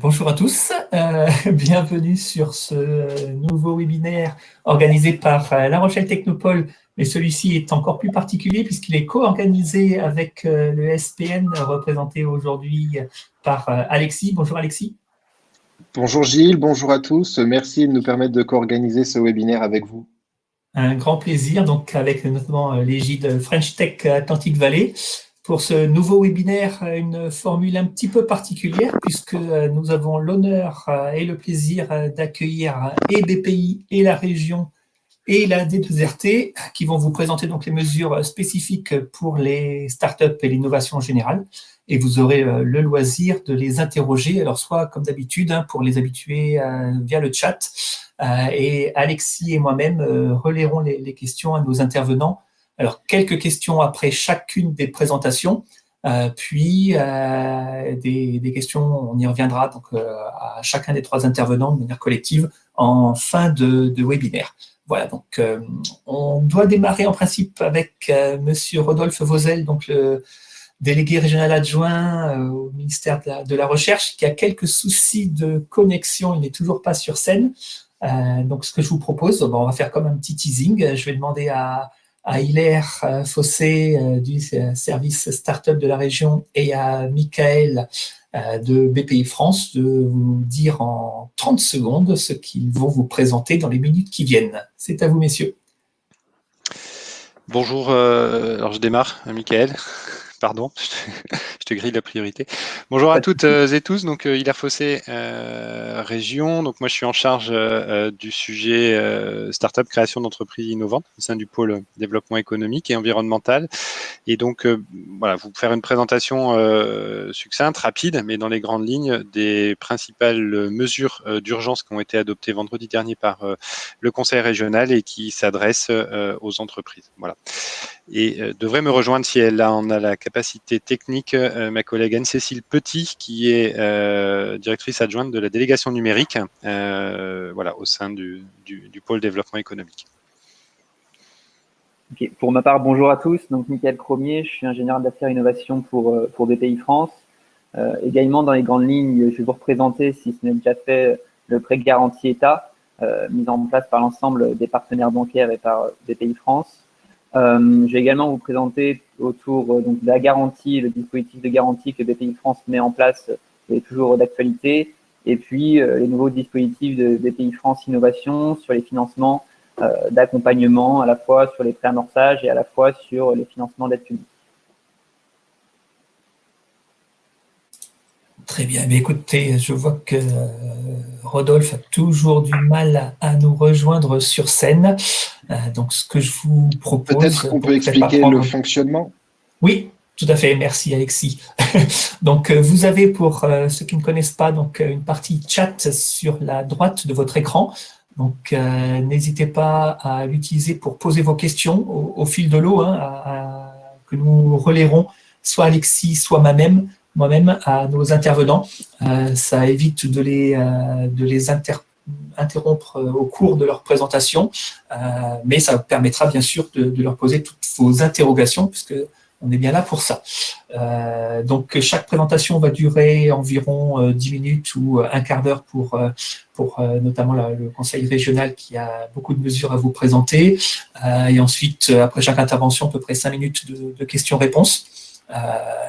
Bonjour à tous, bienvenue sur ce nouveau webinaire organisé par La Rochelle Technopole, mais celui-ci est encore plus particulier puisqu'il est co-organisé avec le SPN représenté aujourd'hui par Alexis. Bonjour Alexis. Bonjour Gilles, bonjour à tous. Merci de nous permettre de co-organiser ce webinaire avec vous. Un grand plaisir, donc avec notamment l'égide French Tech Atlantic Valley. Pour ce nouveau webinaire, une formule un petit peu particulière puisque nous avons l'honneur et le plaisir d'accueillir et BPI et la région et la D2RT qui vont vous présenter donc les mesures spécifiques pour les startups et l'innovation générale. Et vous aurez le loisir de les interroger, alors soit comme d'habitude pour les habitués via le chat, et Alexis et moi-même relayerons les questions à nos intervenants. Alors, quelques questions après chacune des présentations, puis des questions, on y reviendra donc, à chacun des trois intervenants de manière collective en fin de webinaire. Voilà, donc on doit démarrer en principe avec Monsieur Rodolphe Vauzel, donc le délégué régional adjoint au ministère de la Recherche, qui a quelques soucis de connexion, il n'est toujours pas sur scène. Donc ce que je vous propose, on va faire comme un petit teasing. Je vais demander à Hilaire Fossé du service Startup de la région et à Michael de BPI France de vous dire en 30 secondes ce qu'ils vont vous présenter dans les minutes qui viennent. C'est à vous, messieurs. Bonjour, alors je démarre, Michael. Pardon, je te grille la priorité. Bonjour à toutes et tous, donc Hilaire Fossé, région. Donc moi je suis en charge du sujet startup, création d'entreprises innovantes au sein du pôle développement économique et environnemental. Et donc voilà, vous faire une présentation succincte, rapide, mais dans les grandes lignes des principales mesures d'urgence qui ont été adoptées vendredi dernier par le Conseil régional et qui s'adressent aux entreprises. Voilà. Et devrait me rejoindre si elle en a la capacité technique, ma collègue Anne-Cécile Petit, qui est directrice adjointe de la délégation numérique voilà, au sein du pôle développement économique. Okay. Pour ma part, bonjour à tous. Donc, Michael Cromier, je suis ingénieur d'affaires innovation pour BPI France. Également, dans les grandes lignes, je vais vous représenter, si ce n'est déjà fait, le prêt garanti État, mis en place par l'ensemble des partenaires bancaires et par BPI France. Je vais également vous présenter autour donc, de la garantie, le dispositif de garantie que BPI France met en place est toujours d'actualité, et puis les nouveaux dispositifs de BPI France Innovation sur les financements d'accompagnement, à la fois sur les préamorçages et à la fois sur les financements d'aide publique. Très bien, mais écoutez, je vois que Rodolphe a toujours du mal à nous rejoindre sur scène. Donc, ce que je vous propose... Peut-être qu'on peut expliquer le fonctionnement. Oui, tout à fait, merci Alexis. Donc, vous avez, pour ceux qui ne connaissent pas, donc, une partie chat sur la droite de votre écran. Donc, n'hésitez pas à l'utiliser pour poser vos questions au fil de l'eau, que nous relayerons, soit Alexis, soit moi-même à nos intervenants. Ça évite de les interrompre au cours de leur présentation, mais ça permettra bien sûr de leur poser toutes vos interrogations, puisque on est bien là pour ça. Donc, chaque présentation va durer environ 10 minutes ou un quart d'heure pour notamment le conseil régional qui a beaucoup de mesures à vous présenter. Et ensuite, après chaque intervention, à peu près 5 minutes de questions-réponses.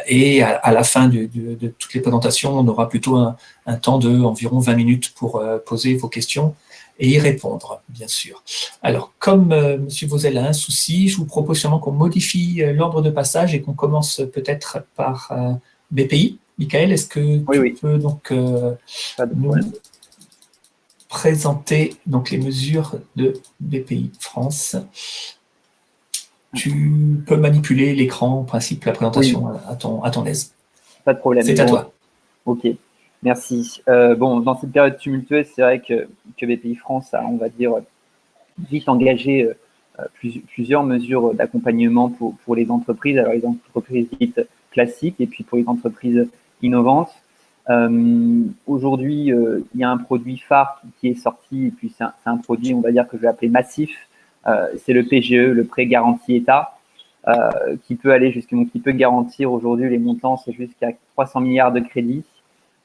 Et à la fin de toutes les présentations, on aura plutôt un temps de environ 20 minutes pour poser vos questions et y répondre, bien sûr. Alors, comme M. Vauzel a un souci, je vous propose sûrement qu'on modifie l'ordre de passage et qu'on commence peut-être par BPI. Michael, est-ce que tu peux donc nous présenter donc, les mesures de BPI France? Tu peux manipuler l'écran, en principe, la présentation à ton aise. Pas de problème. C'est à toi. Ok, merci. Bon, dans cette période tumultueuse, c'est vrai que BPI France a, on va dire, vite engagé plusieurs mesures d'accompagnement pour les entreprises. Alors, les entreprises dites classiques et puis pour les entreprises innovantes. Aujourd'hui, il y a un produit phare qui est sorti, et puis c'est un produit, on va dire, que je vais appeler massif. C'est le PGE, le prêt garanti État, qui peut garantir aujourd'hui les montants, c'est jusqu'à 300 milliards de crédits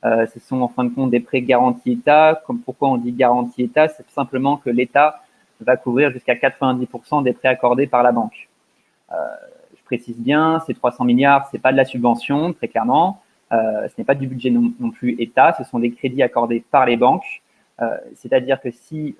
Ce sont en fin de compte des prêts garantis État. Pourquoi on dit garantie État? C'est simplement que l'État va couvrir jusqu'à 90% des prêts accordés par la banque. Je précise bien, ces 300 milliards, ce n'est pas de la subvention, très clairement. Ce n'est pas du budget non plus État, ce sont des crédits accordés par les banques. C'est-à-dire que si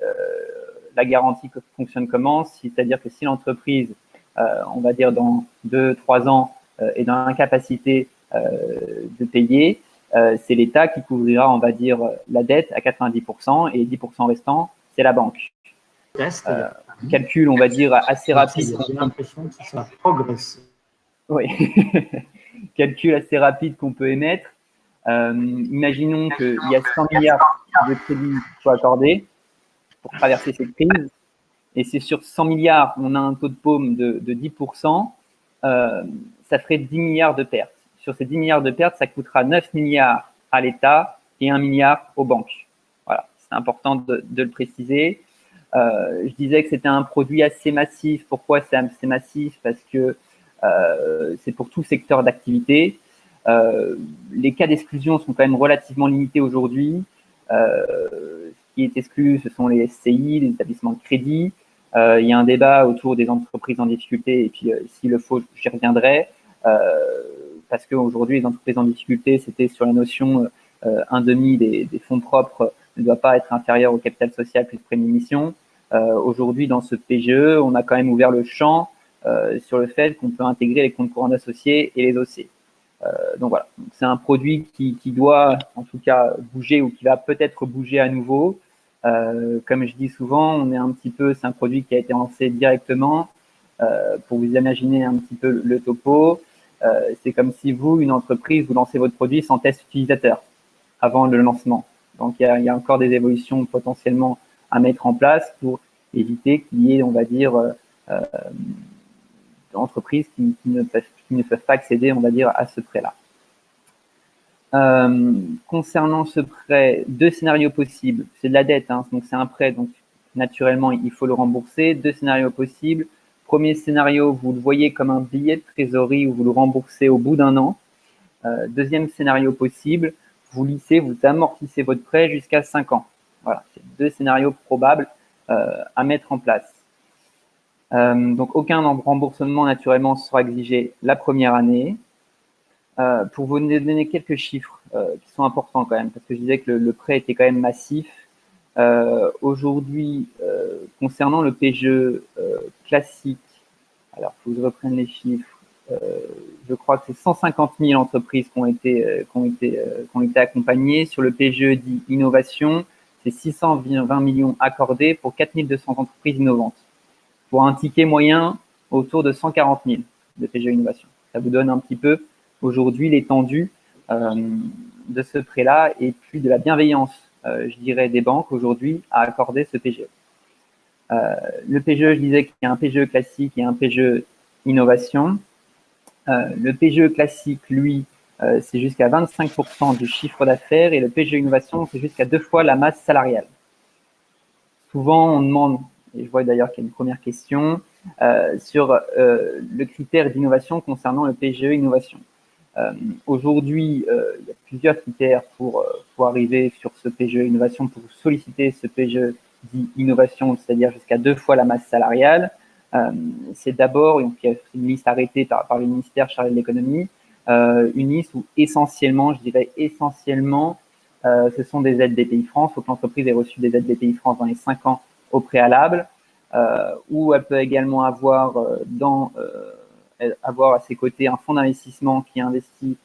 la garantie fonctionne comment? C'est-à-dire que si l'entreprise, on va dire dans 2-3 ans, est dans l'incapacité de payer, c'est l'État qui couvrira, on va dire, la dette à 90% et les 10% restants, c'est la banque. Calcul, on va dire, assez rapide. J'ai l'impression que ça progresse. Oui, calcul assez rapide qu'on peut émettre. Imaginons qu'il y a 100 milliards de crédits qui soient accordés pour traverser cette crise. Et c'est sur 100 milliards, on a un taux de paume de 10%, ça ferait 10 milliards de pertes. Sur ces 10 milliards de pertes, ça coûtera 9 milliards à l'État et 1 milliard aux banques. Voilà, c'est important de le préciser. Je disais que c'était un produit assez massif. Pourquoi c'est assez massif? Parce que c'est pour tout secteur d'activité. Les cas d'exclusion sont quand même relativement limités aujourd'hui. Ce qui est exclu, ce sont les SCI, les établissements de crédit. Il y a un débat autour des entreprises en difficulté, et puis s'il le faut, j'y reviendrai. Parce qu'aujourd'hui, les entreprises en difficulté, c'était sur la notion 1/2 des fonds propres ne doit pas être inférieur au capital social plus prix d'émission. Aujourd'hui, dans ce PGE, on a quand même ouvert le champ sur le fait qu'on peut intégrer les comptes courants d'associés et les OC. Donc voilà, c'est un produit qui doit en tout cas bouger ou qui va peut-être bouger à nouveau. Comme je dis souvent, c'est un produit qui a été lancé directement. Pour vous imaginer un petit peu le topo, c'est comme si vous, une entreprise, vous lancez votre produit sans test utilisateur avant le lancement. Donc il y a encore des évolutions potentiellement à mettre en place pour éviter qu'il y ait, on va dire, entreprises qui ne peuvent pas accéder, on va dire, à ce prêt-là. Concernant ce prêt, 2 scénarios possibles. C'est de la dette, hein, donc c'est un prêt, donc naturellement, il faut le rembourser. 2 scénarios possibles. Premier scénario, vous le voyez comme un billet de trésorerie où vous le remboursez au bout d'1 an. Deuxième scénario possible, vous lissez, vous amortissez votre prêt jusqu'à 5 ans. Voilà, c'est 2 scénarios probables à mettre en place. Donc, aucun remboursement, naturellement, sera exigé la première année. Pour vous donner quelques chiffres qui sont importants quand même, parce que je disais que le prêt était quand même massif. Aujourd'hui, concernant le PGE classique, alors il faut que je reprenne les chiffres, je crois que c'est 150 000 entreprises qui ont été accompagnées. Sur le PGE dit innovation, c'est 620 millions accordés pour 4 200 entreprises innovantes, pour un ticket moyen autour de 140 000 de PGE innovation. Ça vous donne un petit peu aujourd'hui l'étendue de ce prêt-là et puis de la bienveillance, je dirais, des banques aujourd'hui à accorder ce PGE. Le PGE, je disais qu'il y a un PGE classique et un PGE innovation. Le PGE classique, lui, c'est jusqu'à 25% du chiffre d'affaires et le PGE innovation, c'est jusqu'à 2 fois la masse salariale. Souvent, on demande, et je vois d'ailleurs qu'il y a une première question, sur le critère d'innovation concernant le PGE innovation. Aujourd'hui, il y a plusieurs critères pour arriver sur ce PGE innovation, pour solliciter ce PGE dit innovation, c'est-à-dire jusqu'à 2 fois la masse salariale. C'est d'abord, il y a une liste arrêtée par le ministère chargé de l'économie, une liste où essentiellement, je dirais essentiellement, ce sont des aides BPI France. Il faut que l'entreprise ait reçu des aides BPI France dans les 5 ans au préalable, où elle peut également avoir à ses côtés un fonds d'investissement qui investit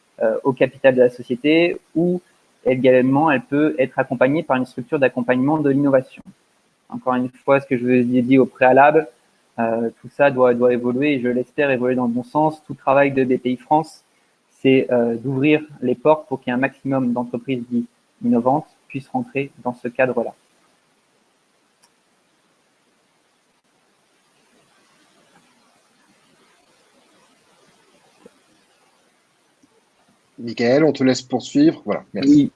au capital de la société, ou également elle peut être accompagnée par une structure d'accompagnement de l'innovation. Encore une fois, ce que je vous ai dit au préalable, tout ça doit évoluer et je l'espère évoluer dans le bon sens. Tout travail de BPI France, c'est d'ouvrir les portes pour qu'il y ait un maximum d'entreprises dites innovantes puissent rentrer dans ce cadre-là. Michael, on te laisse poursuivre. Voilà, merci. Oui,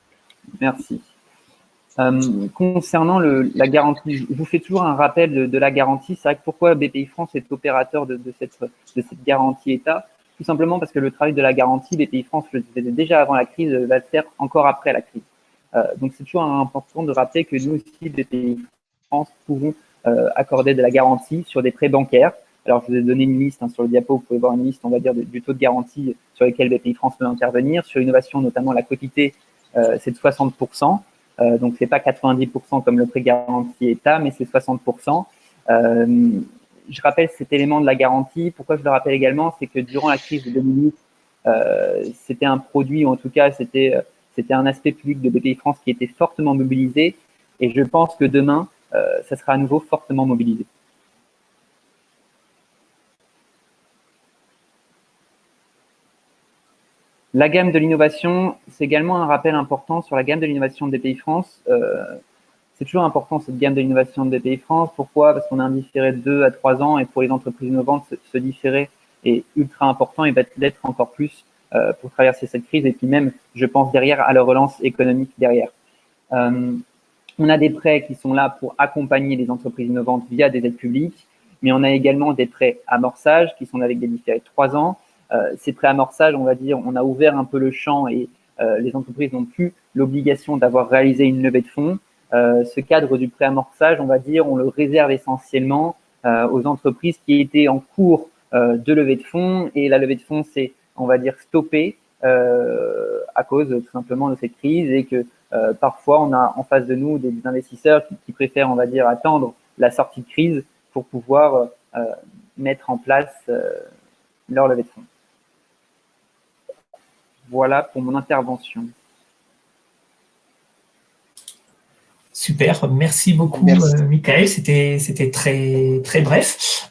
merci. Concernant la garantie, je vous fais toujours un rappel de la garantie. C'est vrai que pourquoi BPI France est opérateur de cette garantie État? tout simplement parce que le travail de la garantie, BPI France le faisait déjà avant la crise, va le faire encore après la crise. Donc c'est toujours important de rappeler que nous aussi, BPI France, pouvons accorder de la garantie sur des prêts bancaires. Alors, je vous ai donné une liste sur le diapo, vous pouvez voir une liste, on va dire, du taux de garantie sur lesquels BPI France peut intervenir. Sur l'innovation, notamment la quotité, c'est de 60%. Donc, c'est pas 90% comme le prêt garanti État, mais c'est 60%. Je rappelle cet élément de la garantie. Pourquoi je le rappelle également, c'est que durant la crise de 2008, c'était un produit, ou en tout cas, c'était un aspect public de BPI France qui était fortement mobilisé. Et je pense que demain, ça sera à nouveau fortement mobilisé. La gamme de l'innovation, c'est également un rappel important sur la gamme de l'innovation de BPI France. C'est toujours important cette gamme de l'innovation de BPI France. Pourquoi? Parce qu'on a un différé de 2 à 3 ans et pour les entreprises innovantes, ce différé est ultra important et va l'être encore plus pour traverser cette crise et puis même, je pense, derrière à la relance économique derrière. On a des prêts qui sont là pour accompagner les entreprises innovantes via des aides publiques, mais on a également des prêts amorçage qui sont avec des différés de 3 ans. Ces prêts amorçage, on va dire, on a ouvert un peu le champ et les entreprises n'ont plus l'obligation d'avoir réalisé une levée de fonds. Ce cadre du prêt amorçage, on va dire, on le réserve essentiellement aux entreprises qui étaient en cours de levée de fonds et la levée de fonds s'est, on va dire, stoppée à cause tout simplement de cette crise et que parfois on a en face de nous des investisseurs qui préfèrent, on va dire, attendre la sortie de crise pour pouvoir mettre en place leur levée de fonds. Voilà pour mon intervention. Super, merci beaucoup Michael, c'était très bref,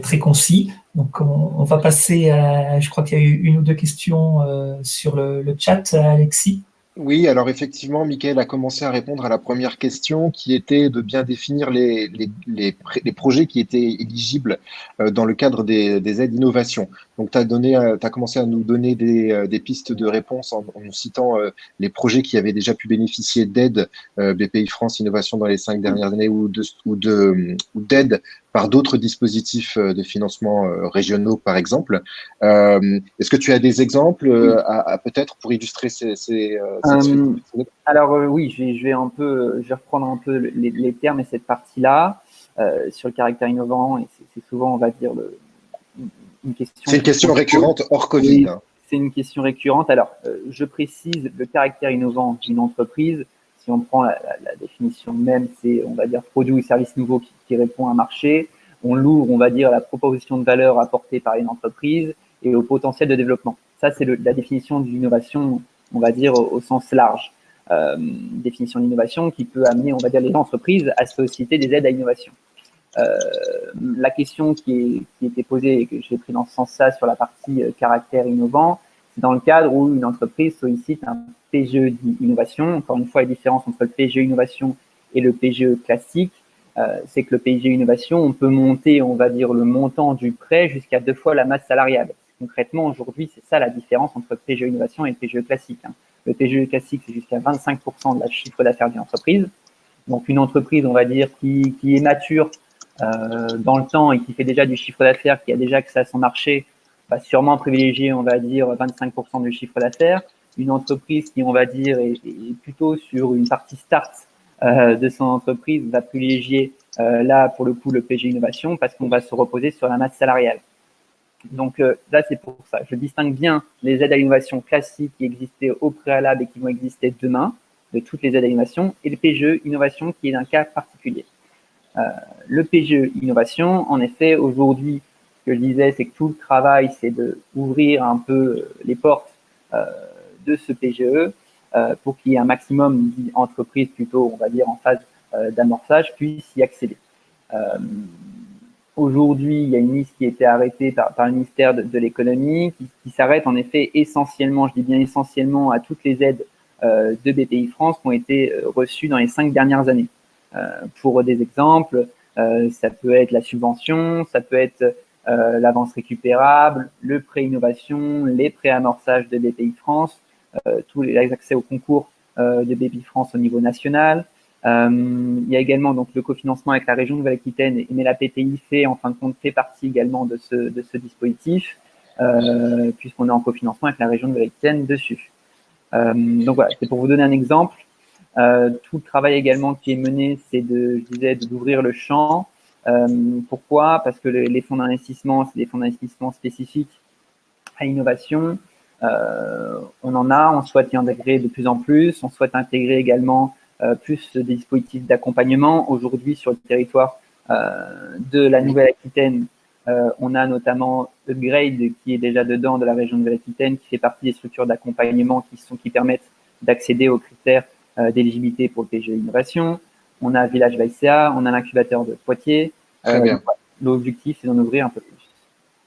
très concis. Donc on va passer à, je crois qu'il y a eu une ou deux questions sur le chat, Alexis. Oui, alors effectivement, Mickaël a commencé à répondre à la première question qui était de bien définir les projets qui étaient éligibles dans le cadre des aides innovation. Donc, tu as commencé à nous donner des pistes de réponse en nous citant les projets qui avaient déjà pu bénéficier d'aides BPI France Innovation dans les 5 dernières années ou d'aide par d'autres dispositifs de financement régionaux, par exemple. Est-ce que tu as des exemples peut-être pour illustrer alors oui, je vais reprendre un peu les termes et cette partie-là sur le caractère innovant et c'est souvent, on va dire, une question. C'est une question récurrente hors Covid. Oui, c'est une question récurrente. Alors, je précise le caractère innovant d'une entreprise. Si on prend la définition même, c'est, on va dire, produit ou service nouveau qui répond à un marché. On l'ouvre, on va dire, à la proposition de valeur apportée par une entreprise et au potentiel de développement. Ça, c'est la définition d'innovation, on va dire, au sens large. Définition d'innovation qui peut amener, on va dire, les entreprises à solliciter des aides à innovation. La question qui était posée et que j'ai pris dans ce sens-là sur la partie caractère innovant, c'est dans le cadre où une entreprise sollicite un PGE d'innovation. Encore une fois, la différence entre le PGE innovation et le PGE classique, c'est que le PGE innovation, on peut monter, on va dire, le montant du prêt jusqu'à 2 fois la masse salariale. Concrètement, aujourd'hui, c'est ça la différence entre le PGE innovation et le PGE classique. Le PGE classique, c'est jusqu'à 25% de la chiffre d'affaires d'une entreprise. Donc, une entreprise, on va dire, qui est mature dans le temps et qui fait déjà du chiffre d'affaires, qui a déjà accès à son marché, va sûrement privilégier, on va dire, 25% du chiffre d'affaires. Une entreprise qui, on va dire, est plutôt sur une partie start de son entreprise, va privilégier là, pour le coup, le PGE innovation parce qu'on va se reposer sur la masse salariale. Donc là, c'est pour ça. Je distingue bien les aides à l'innovation classiques qui existaient au préalable et qui vont exister demain, de toutes les aides à l'innovation, et le PGE innovation qui est un cas particulier. Le PGE innovation, en effet, aujourd'hui, ce que je disais, c'est que tout le travail, c'est d'ouvrir un peu les portes de ce PGE pour qu'il y ait un maximum d'entreprises plutôt, on va dire, en phase d'amorçage, puissent y accéder. Aujourd'hui, il y a une liste qui a été arrêtée par le ministère de l'économie qui s'arrête en effet essentiellement, je dis bien essentiellement, à toutes les aides de BPI France qui ont été reçues dans les 5 dernières années. Pour des exemples, ça peut être la subvention, ça peut être l'avance récupérable, le prêt innovation, les prêts amorçage de BPI France, tous les accès au concours de BPI France au niveau national. Il y a également donc le cofinancement avec la région Nouvelle-Aquitaine, mais la PTI en fin de compte fait partie également de ce dispositif. puisqu'on est en cofinancement avec la région de Nouvelle-Aquitaine dessus. Donc voilà, c'est pour vous donner un exemple. Tout le travail également qui est mené, c'est d'ouvrir le champ. Pourquoi? Parce que les fonds d'investissement, c'est des fonds d'investissement spécifiques à l'innovation. On en a, on souhaite y intégrer de plus en plus. On souhaite intégrer également plus des dispositifs d'accompagnement. Aujourd'hui, sur le territoire de la Nouvelle-Aquitaine, on a notamment Upgrade qui est déjà dedans de la région de Nouvelle-Aquitaine, qui fait partie des structures d'accompagnement qui permettent d'accéder aux critères d'éligibilité pour le PGE Innovation. On a Village Vaicea, on a l'incubateur de Poitiers. Très bien. L'objectif, c'est d'en ouvrir un peu plus.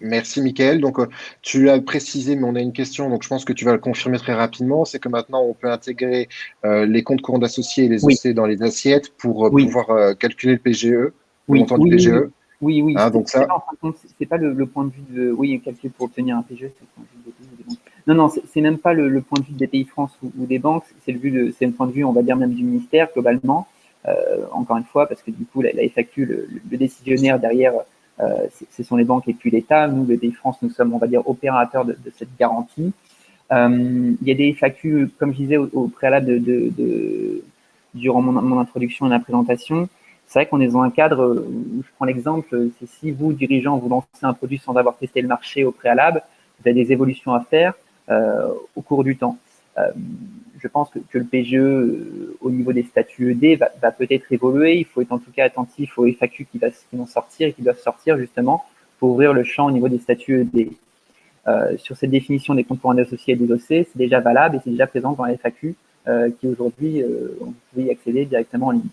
Merci, Mickaël. Donc, tu l'as précisé, mais on a une question, donc je pense que tu vas le confirmer très rapidement. C'est que maintenant, on peut intégrer les comptes courants d'associés et les OC dans les assiettes pour pouvoir calculer le PGE, le montant du PGE. Oui. Hein, donc ça, c'est pas le point de vue de. Oui, calcul pour obtenir un PGE, c'est le point de vue des banques. Non, c'est même pas le point de vue des pays France ou des banques, c'est le point de vue, on va dire, même du ministère, globalement. Encore une fois, parce que du coup, la FAQ, le décisionnaire derrière, ce sont les banques et puis l'État. Nous, le pays France, nous sommes, on va dire, opérateurs de cette garantie. Il y a des FAQ, comme je disais au préalable durant mon introduction et la présentation. C'est vrai qu'on est dans un cadre où je prends l'exemple, c'est si vous, dirigeants, vous lancez un produit sans avoir testé le marché au préalable, vous avez des évolutions à faire au cours du temps. Je pense que le PGE, au niveau des statuts ED, va peut-être évoluer. Il faut être en tout cas attentif aux FAQ qui vont sortir et qui doivent sortir justement pour ouvrir le champ au niveau des statuts ED. Sur cette définition des comptes courants associés et des OC, c'est déjà valable et c'est déjà présent dans la FAQ qui aujourd'hui, on peut y accéder directement en ligne.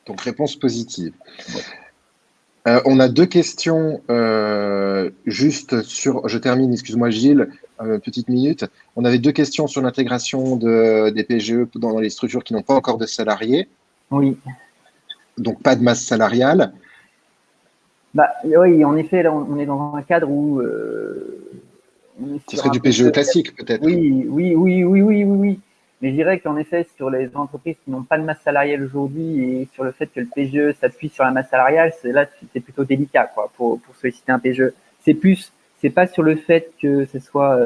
Donc, réponse positive. On a deux questions juste sur. Je termine, excuse-moi Gilles, petite minute. On avait deux questions sur l'intégration des PGE dans les structures qui n'ont pas encore de salariés. Oui. Donc, pas de masse salariale. Oui, en effet, là, on est dans un cadre où. Ce serait du PGE classique, peut-être. Oui. Mais je dirais qu'en effet, sur les entreprises qui n'ont pas de masse salariale aujourd'hui et sur le fait que le PGE s'appuie sur la masse salariale, c'est plutôt délicat, quoi, pour solliciter un PGE. C'est pas sur le fait que ce soit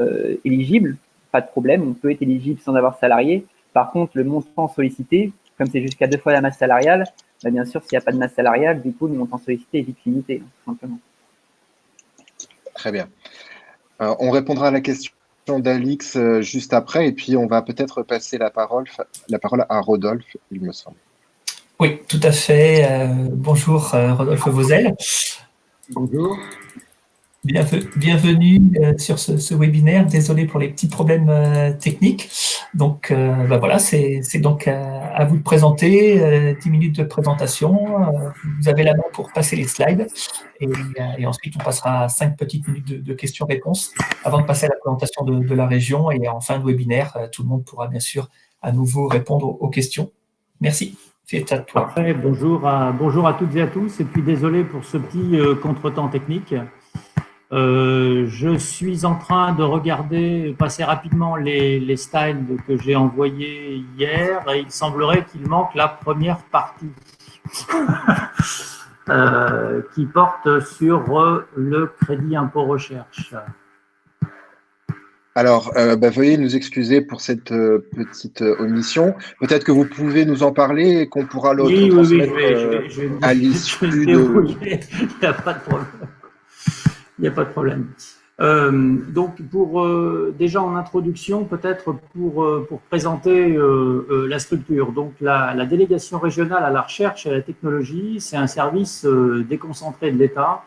éligible, pas de problème, on peut être éligible sans avoir salarié. Par contre, le montant sollicité, comme c'est jusqu'à 2 fois la masse salariale, bien sûr, s'il n'y a pas de masse salariale, du coup, le montant sollicité est vite limité, tout simplement. Très bien. On répondra à la question d'Alix juste après, et puis on va peut-être passer la parole à Rodolphe, il me semble. Oui, tout à fait. Bonjour, Rodolphe Vauzel. Bonjour. Bienvenue sur ce webinaire. Désolé pour les petits problèmes techniques. Donc, voilà, c'est donc à vous de présenter, 10 minutes de présentation. Vous avez la main pour passer les slides et ensuite on passera à 5 petites minutes de questions-réponses avant de passer à la présentation de la région et en fin de webinaire, tout le monde pourra bien sûr à nouveau répondre aux questions. Merci. C'est à toi. Parfait. Bonjour à toutes et à tous et puis désolé pour ce petit contretemps technique. Je suis en train de passer rapidement les slides que j'ai envoyés hier et il semblerait qu'il manque la première partie qui porte sur le crédit impôt recherche. Alors, veuillez nous excuser pour cette petite omission. Peut-être que vous pouvez nous en parler et qu'on pourra le transmettre à l'issue de… Il n'y a pas de problème. Il n'y a pas de problème. Donc, déjà en introduction, peut-être pour présenter la structure. Donc, la délégation régionale à la recherche et à la technologie, c'est un service déconcentré de l'État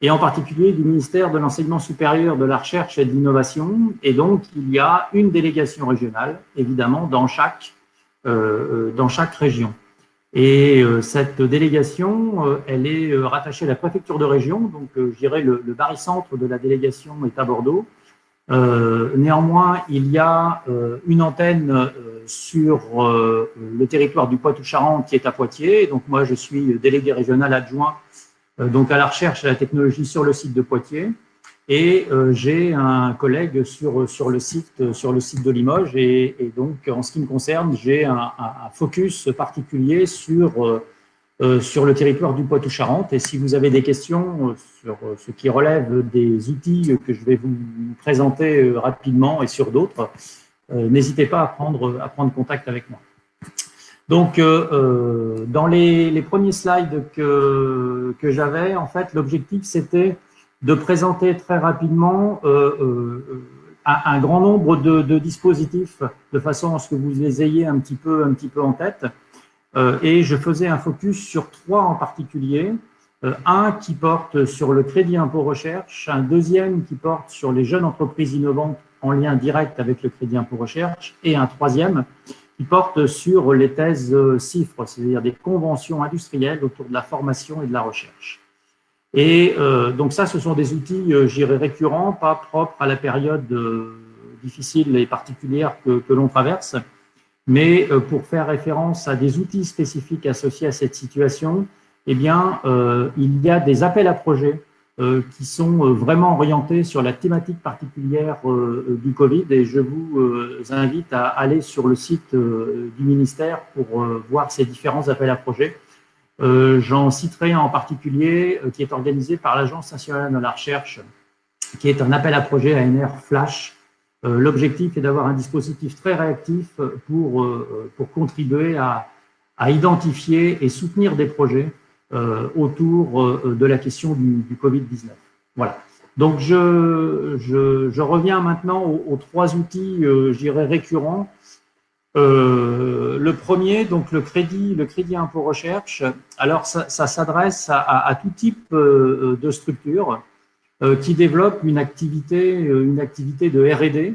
et en particulier du ministère de l'Enseignement supérieur, de la Recherche et de l'Innovation. Et donc, il y a une délégation régionale, évidemment, dans chaque région. Et cette délégation, elle est rattachée à la préfecture de région, donc je dirais le barycentre de la délégation est à Bordeaux. Néanmoins, il y a une antenne sur le territoire du Poitou-Charentes qui est à Poitiers. Donc moi, je suis délégué régional adjoint donc à la recherche et à la technologie sur le site de Poitiers. Et j'ai un collègue sur le site de Limoges et donc en ce qui me concerne, j'ai un focus particulier sur sur le territoire du Poitou-Charentes. Et si vous avez des questions sur ce qui relève des outils que je vais vous présenter rapidement et sur d'autres, n'hésitez pas à prendre contact avec moi. Donc, dans les premiers slides que j'avais, en fait, l'objectif, c'était de présenter très rapidement un grand nombre de dispositifs de façon à ce que vous les ayez un petit peu en tête. Et je faisais un focus sur 3 en particulier. Un qui porte sur le crédit impôt recherche, un deuxième qui porte sur les jeunes entreprises innovantes en lien direct avec le crédit impôt recherche, et un troisième qui porte sur les thèses CIFRE, c'est-à-dire des conventions industrielles autour de la formation et de la recherche. Et donc ça, ce sont des outils, je dirais, récurrents, pas propres à la période difficile et particulière que l'on traverse, mais pour faire référence à des outils spécifiques associés à cette situation, eh bien, il y a des appels à projets qui sont vraiment orientés sur la thématique particulière du Covid, et je vous invite à aller sur le site du ministère pour voir ces différents appels à projets. J'en citerai un en particulier qui est organisé par l'Agence nationale de la recherche, qui est un appel à projet ANR Flash. L'objectif est d'avoir un dispositif très réactif pour contribuer à identifier et soutenir des projets autour de la question du Covid-19. Voilà. Donc, je reviens maintenant aux 3 outils, je dirais, récurrents. Le premier, donc le crédit impôt recherche. Alors, ça s'adresse à tout type de structure qui développe une activité de R&D,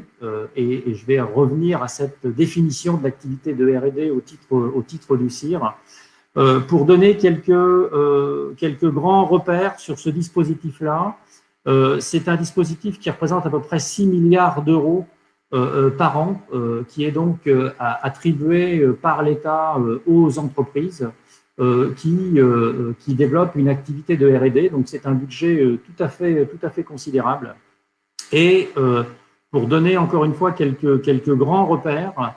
et je vais revenir à cette définition de l'activité de R&D au titre du CIR, pour donner quelques grands repères sur ce dispositif-là. C'est un dispositif qui représente à peu près 6 milliards d'euros par an, qui est donc attribué par l'État aux entreprises qui développent une activité de R&D. Donc, c'est un budget tout à fait considérable. Et pour donner encore une fois quelques grands repères,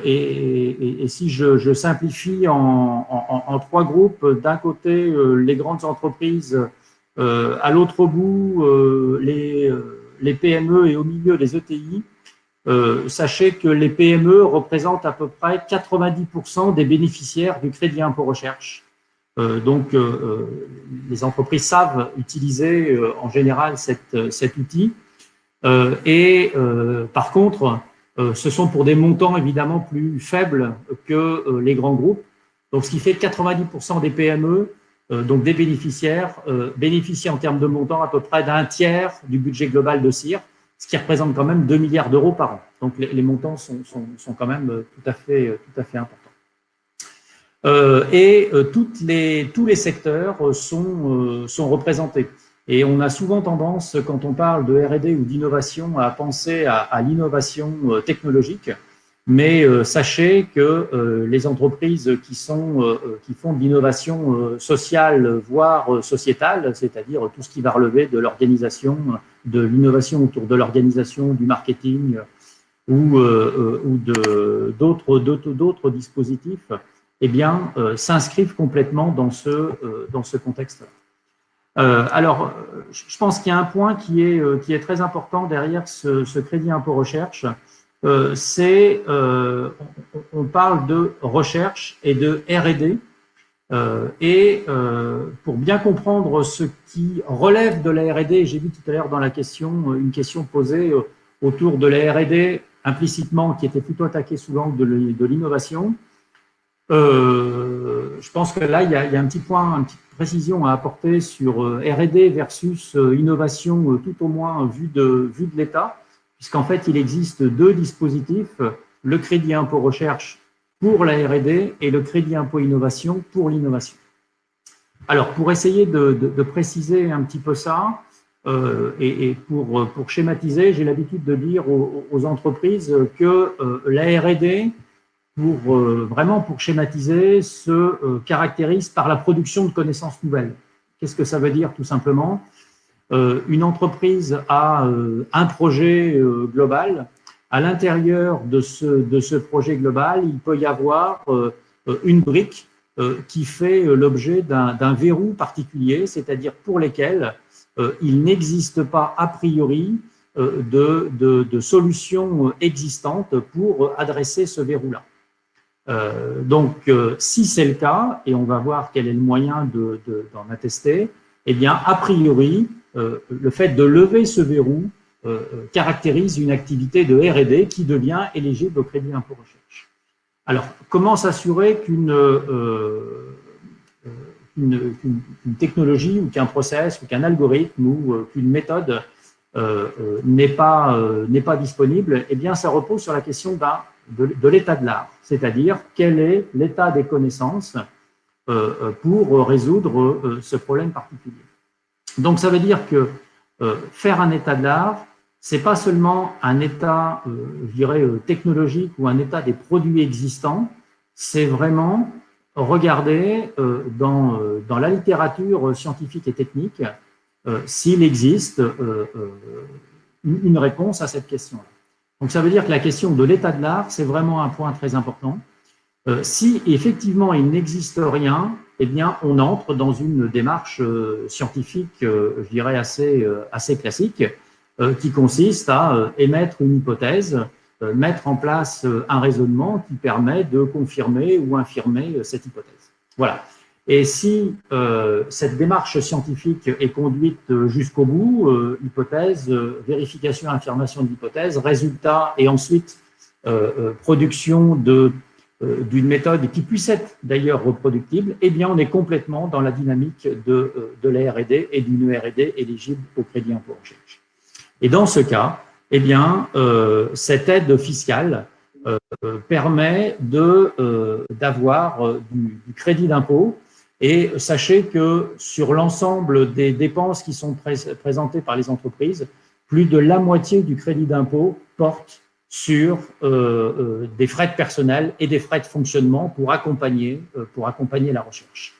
et si je simplifie en 3 groupes, d'un côté les grandes entreprises, à l'autre bout les PME, et au milieu les ETI. Sachez que les PME représentent à peu près 90% des bénéficiaires du crédit impôt recherche. Donc, les entreprises savent utiliser en général cet outil. Par contre, ce sont pour des montants évidemment plus faibles que les grands groupes. Donc, ce qui fait que 90% des PME, donc des bénéficiaires, bénéficient en termes de montant à peu près d'un tiers du budget global de CIR, ce qui représente quand même 2 milliards d'euros par an. Donc, les montants sont quand même tout à fait importants. Tous les secteurs sont représentés. Et on a souvent tendance, quand on parle de R&D ou d'innovation, à penser à l'innovation technologique. Mais sachez que les entreprises qui font de l'innovation sociale, voire sociétale, c'est-à-dire tout ce qui va relever de l'organisation, de l'innovation autour de l'organisation, du marketing ou d'autres dispositifs, eh bien, s'inscrivent complètement dans ce contexte-là. Alors, je pense qu'il y a un point qui est très important derrière ce crédit impôt recherche. On parle de recherche et de R&D, pour bien comprendre ce qui relève de la R&D, j'ai vu tout à l'heure dans la question une question posée autour de la R&D implicitement qui était plutôt attaquée sous l'angle de l'innovation. Je pense que là il y a un petit point, une petite précision à apporter sur R&D versus innovation, tout au moins vue de l'État. Puisqu'en fait, il existe 2 dispositifs, le crédit impôt recherche pour la R&D et le crédit impôt innovation pour l'innovation. Alors, pour essayer de préciser un petit peu ça, et pour schématiser, j'ai l'habitude de dire aux entreprises que la R&D, vraiment pour schématiser, se caractérise par la production de connaissances nouvelles. Qu'est-ce que ça veut dire, tout simplement ? Une entreprise a un projet global. À l'intérieur de ce projet global, il peut y avoir une brique qui fait l'objet d'un verrou particulier, c'est-à-dire pour lesquels il n'existe pas a priori de solution existante pour adresser ce verrou-là. Donc, si c'est le cas, et on va voir quel est le moyen d'en attester, eh bien, a priori, le fait de lever ce verrou caractérise une activité de R&D qui devient éligible au crédit impôt recherche. Alors, comment s'assurer qu'une technologie ou qu'un process ou qu'un algorithme ou qu'une méthode n'est pas disponible? Eh bien, ça repose sur la question de l'état de l'art, c'est-à-dire quel est l'état des connaissances pour résoudre ce problème particulier. Donc, ça veut dire que faire un état de l'art, c'est pas seulement un état, je dirais, technologique ou un état des produits existants, c'est vraiment regarder dans la littérature scientifique et technique s'il existe une réponse à cette question-là. Donc, ça veut dire que la question de l'état de l'art, c'est vraiment un point très important. Si effectivement il n'existe rien, eh bien, on entre dans une démarche scientifique, je dirais, assez classique, qui consiste à émettre une hypothèse, mettre en place un raisonnement qui permet de confirmer ou infirmer cette hypothèse. Voilà. Et si cette démarche scientifique est conduite jusqu'au bout, hypothèse, vérification, affirmation de l'hypothèse, résultat et ensuite production d'une méthode qui puisse être d'ailleurs reproductible, eh bien on est complètement dans la dynamique de la R&D et d'une R&D éligible au crédit impôt recherche. Et dans ce cas, eh bien cette aide fiscale permet d'avoir du crédit d'impôt. Et sachez que sur l'ensemble des dépenses qui sont présentées par les entreprises, plus de la moitié du crédit d'impôt porte sur des frais de personnel et des frais de fonctionnement pour accompagner la recherche.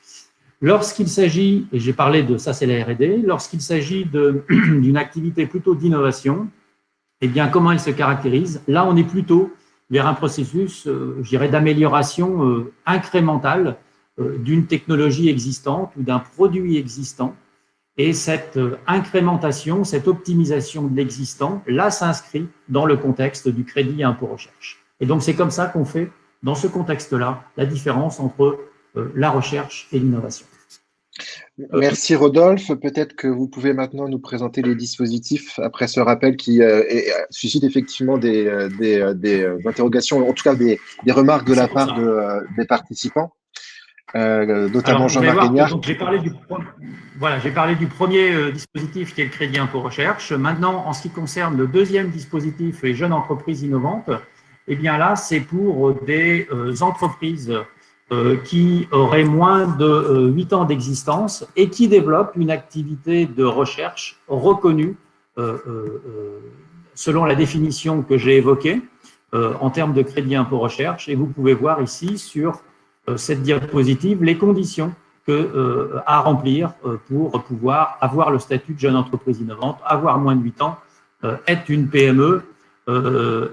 Lorsqu'il s'agit, et j'ai parlé de ça, c'est la R&D, lorsqu'il s'agit d'une activité plutôt d'innovation, eh bien, comment elle se caractérise? Là, on est plutôt vers un processus, je dirais, d'amélioration incrémentale d'une technologie existante ou d'un produit existant. Et cette incrémentation, cette optimisation de l'existant, là, s'inscrit dans le contexte du crédit impôt recherche. Et donc, c'est comme ça qu'on fait, dans ce contexte-là, la différence entre la recherche et l'innovation. Merci Rodolphe. Peut-être que vous pouvez maintenant nous présenter les dispositifs après ce rappel qui suscite effectivement des interrogations, en tout cas des remarques de la part des participants. Notamment Jean-Marc Guignard. J'ai parlé du premier dispositif qui est le crédit impôt recherche. Maintenant, en ce qui concerne le deuxième dispositif, les jeunes entreprises innovantes, eh bien là, c'est pour des entreprises qui auraient moins de 8 ans d'existence et qui développent une activité de recherche reconnue selon la définition que j'ai évoquée en termes de crédit impôt recherche. Et vous pouvez voir ici sur cette diapositive les conditions à remplir pour pouvoir avoir le statut de jeune entreprise innovante, avoir moins de 8 ans, être une PME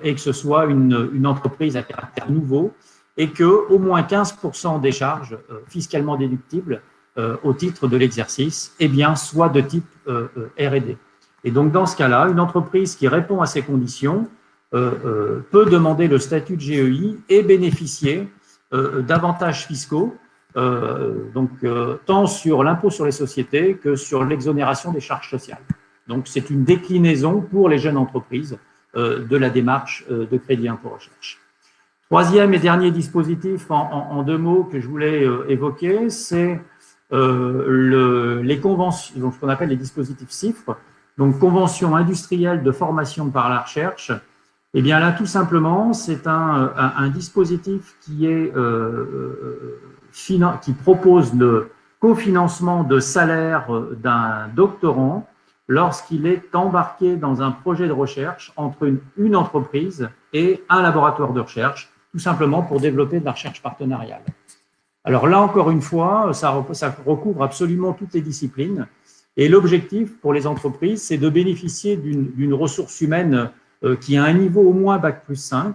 et que ce soit une entreprise à caractère nouveau et que au moins 15% des charges fiscalement déductibles au titre de l'exercice soient de type R&D. Et donc dans ce cas-là, une entreprise qui répond à ces conditions peut demander le statut de GEI et bénéficier d'avantages fiscaux, tant sur l'impôt sur les sociétés que sur l'exonération des charges sociales. Donc, c'est une déclinaison pour les jeunes entreprises de la démarche de crédit impôt recherche. Troisième et dernier dispositif en 2 mots que je voulais évoquer, c'est les conventions, donc ce qu'on appelle les dispositifs CIFRE, donc convention industrielle de formation par la recherche. Eh bien là, tout simplement, c'est un dispositif qui propose le cofinancement de salaire d'un doctorant lorsqu'il est embarqué dans un projet de recherche entre une entreprise et un laboratoire de recherche, tout simplement pour développer de la recherche partenariale. Alors là, encore une fois, ça recouvre absolument toutes les disciplines. Et l'objectif pour les entreprises, c'est de bénéficier d'une ressource humaine qui a un niveau au moins Bac+5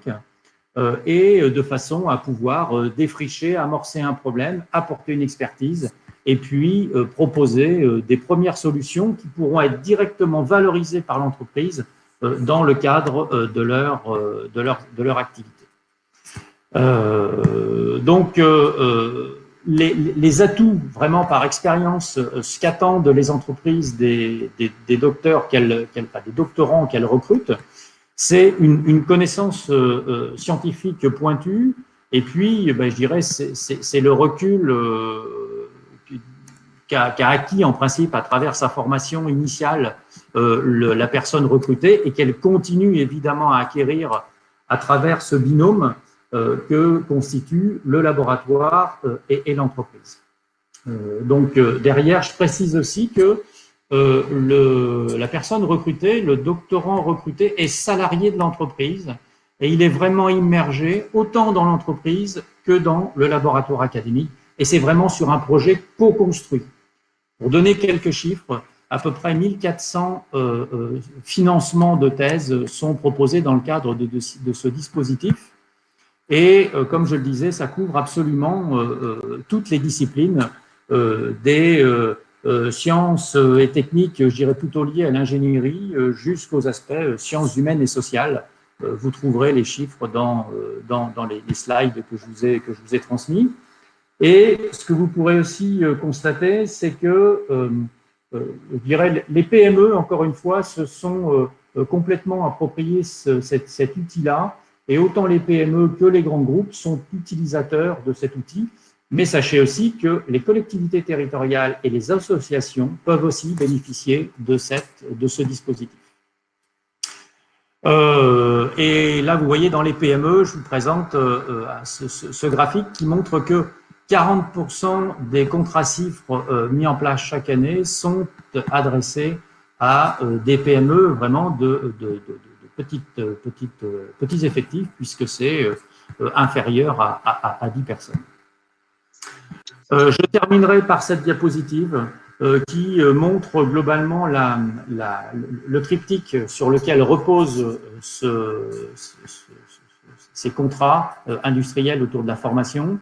et de façon à pouvoir défricher, amorcer un problème, apporter une expertise et puis proposer des premières solutions qui pourront être directement valorisées par l'entreprise dans le cadre de leur activité. Donc, les atouts, vraiment par expérience, ce qu'attendent les entreprises des docteurs, des doctorants qu'elles recrutent, c'est une connaissance scientifique pointue, et puis, je dirais, c'est le recul qu'a acquis en principe à travers sa formation initiale la personne recrutée, et qu'elle continue évidemment à acquérir à travers ce binôme que constitue le laboratoire et l'entreprise. Donc derrière, je précise aussi que la personne recrutée, le doctorant recruté est salarié de l'entreprise et il est vraiment immergé autant dans l'entreprise que dans le laboratoire académique, et c'est vraiment sur un projet co-construit. Pour donner quelques chiffres, à peu près 1400 financements de thèses sont proposés dans le cadre de ce dispositif. Et comme je le disais, ça couvre absolument toutes les disciplines des sciences et techniques, je dirais plutôt liées à l'ingénierie, jusqu'aux aspects sciences humaines et sociales. Vous trouverez les chiffres dans les slides que je vous ai transmis. Et ce que vous pourrez aussi constater, c'est que je dirais, les PME, encore une fois, se sont complètement appropriés cet outil-là. Et autant les PME que les grands groupes sont utilisateurs de cet outil. Mais sachez aussi que les collectivités territoriales et les associations peuvent aussi bénéficier de ce dispositif. Et là, vous voyez, dans les PME, je vous présente ce graphique qui montre que 40% des contrats CIFRE mis en place chaque année sont adressés à des PME vraiment de petits effectifs, puisque c'est inférieur à 10 personnes. Je terminerai par cette diapositive qui montre globalement le triptyque sur lequel reposent ces contrats industriels autour de la formation.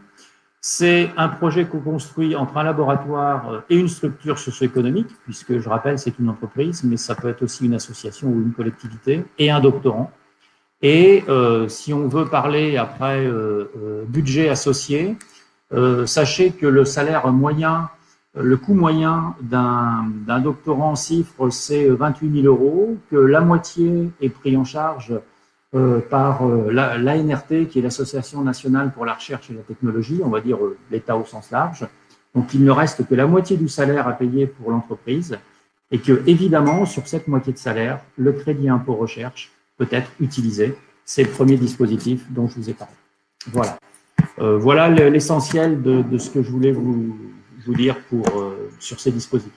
C'est un projet co-construit entre un laboratoire et une structure socio-économique, puisque je rappelle, c'est une entreprise, mais ça peut être aussi une association ou une collectivité, et un doctorant. Et si on veut parler après budget associé, sachez que le salaire moyen, le coût moyen d'un doctorant en CIFRE, c'est 28 000 €, que la moitié est pris en charge par l'ANRT, qui est l'Association nationale pour la recherche et la technologie, on va dire l'État au sens large. Donc, il ne reste que la moitié du salaire à payer pour l'entreprise, et que, évidemment, sur cette moitié de salaire, le crédit impôt recherche peut être utilisé. C'est le premier dispositif dont je vous ai parlé. Voilà. Voilà l'essentiel de ce que je voulais vous dire sur ces dispositifs.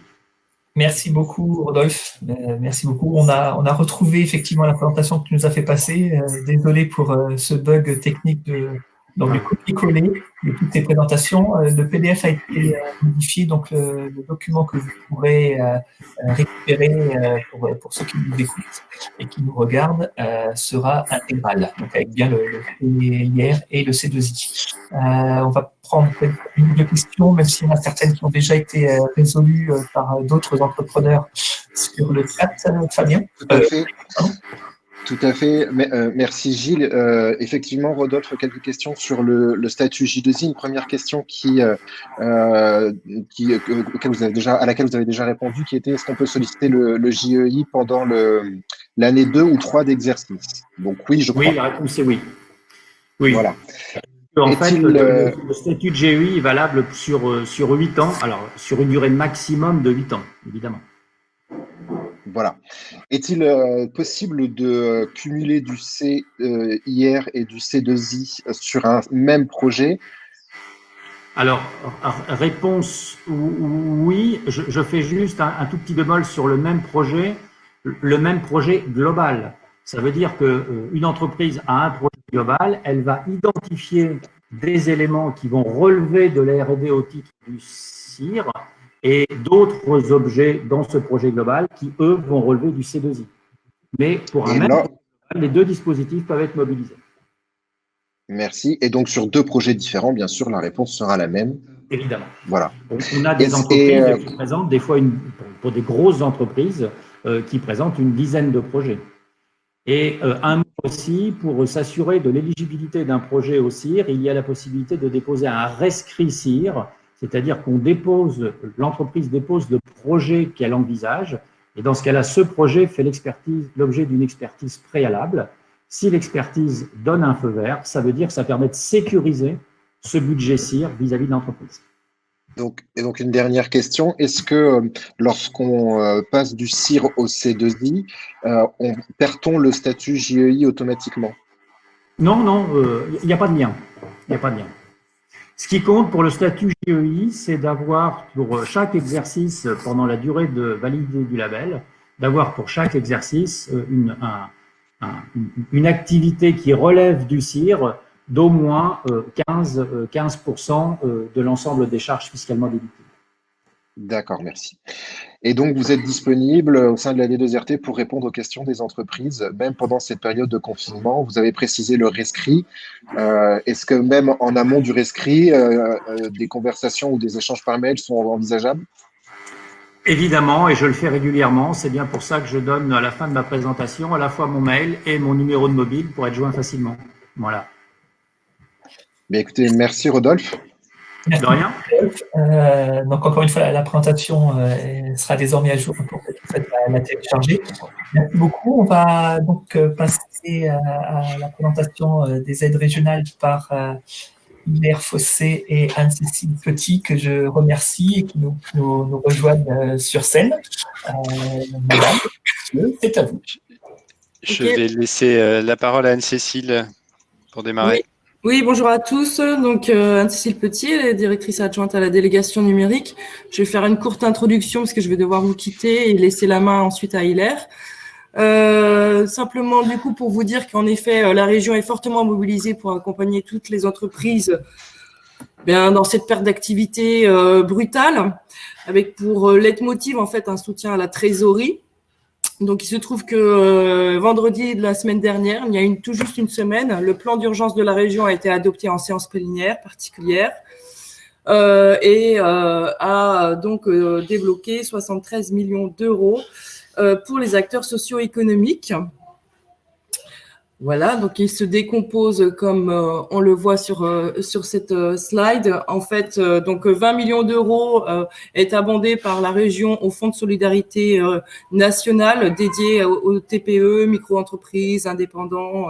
Merci beaucoup, Rodolphe. Merci beaucoup. On a retrouvé effectivement la présentation que tu nous as fait passer. Désolé pour ce bug technique donc du copier-coller de toutes ces présentations. Le PDF a été modifié, donc le document que vous pourrez récupérer pour ceux qui nous écoutent et qui nous regardent sera intégral, donc avec bien le CIR et le C2I. On va prendre une ou deux questions, même s'il y en a certaines qui ont déjà été résolues par d'autres entrepreneurs sur le chat. Fabien. Tout à fait. Tout à fait. Merci Gilles. Effectivement, Rodolphe, quelques questions sur le statut J2I. Une première question à laquelle vous avez déjà répondu, qui était: est-ce qu'on peut solliciter le JEI pendant l'année 2 ou 3 d'exercice? Donc oui, je crois. Oui, la réponse est oui. Oui. Voilà. En fait, le statut de JEI est valable sur 8 ans, alors sur une durée maximum de 8 ans, évidemment. Voilà. Est-il possible de cumuler du CIR et du C2I sur un même projet? Alors, réponse oui. Je fais juste un tout petit bémol sur le même projet global. Ça veut dire qu'une entreprise a un projet global, elle va identifier des éléments qui vont relever de la R&D au titre du CIR, et d'autres objets dans ce projet global qui, eux, vont relever du C2I. Mais pour un même projet global, les deux dispositifs peuvent être mobilisés. Merci. Et donc, sur 2 projets différents, bien sûr, la réponse sera la même. Évidemment. Voilà. On a des entreprises qui présentent des fois, pour des grosses entreprises, qui présentent une dizaine de projets. Et un mot aussi, pour s'assurer de l'éligibilité d'un projet au CIR, il y a la possibilité de déposer un rescrit CIR, c'est-à-dire l'entreprise dépose le projet qu'elle envisage, et dans ce cas-là, ce projet fait l'objet d'une expertise préalable. Si l'expertise donne un feu vert, ça veut dire que ça permet de sécuriser ce budget CIR vis-à-vis de l'entreprise. Donc, une dernière question. Est-ce que lorsqu'on passe du CIR au C2I, perd-on le statut JEI automatiquement? Non, il n'y a pas de lien. Il n'y a pas de lien. Ce qui compte pour le statut JEI, c'est d'avoir pour chaque exercice, pendant la durée de validité du label, d'avoir pour chaque exercice une activité qui relève du CIR d'au moins 15% de l'ensemble des charges fiscalement déductibles. D'accord, merci. Et donc, vous êtes disponible au sein de la D2RT pour répondre aux questions des entreprises, même pendant cette période de confinement. Vous avez précisé le rescrit. Est-ce que même en amont du rescrit, des conversations ou des échanges par mail sont envisageables? Évidemment, et je le fais régulièrement. C'est bien pour ça que je donne à la fin de ma présentation à la fois mon mail et mon numéro de mobile pour être joint facilement. Voilà. Bien, écoutez, merci Rodolphe. De rien. Donc, encore une fois, la présentation sera désormais à jour pour que vous faites la télécharger. Merci beaucoup. On va donc passer à la présentation des aides régionales par Hilaire Fossé et Anne-Cécile Petit, que je remercie et qui nous rejoignent sur scène. Madame, c'est à vous. Je vais laisser la parole à Anne-Cécile pour démarrer. Oui, bonjour à tous. Donc, Anne-Cécile Petit, elle est directrice adjointe à la délégation numérique. Je vais faire une courte introduction parce que je vais devoir vous quitter et laisser la main ensuite à Hilaire. Simplement, du coup, pour vous dire qu'en effet, la région est fortement mobilisée pour accompagner toutes les entreprises dans cette perte d'activité brutale, avec pour leitmotiv, en fait, un soutien à la trésorerie. Donc, il se trouve que vendredi de la semaine dernière, il y a tout juste une semaine, le plan d'urgence de la région a été adopté en séance plénière particulière et a donc débloqué 73 millions d'euros pour les acteurs socio-économiques. Voilà, donc il se décompose comme on le voit sur cette slide. En fait, donc 20 millions d'euros est abondé par la région au Fonds de solidarité national dédié aux TPE, micro-entreprises, indépendants,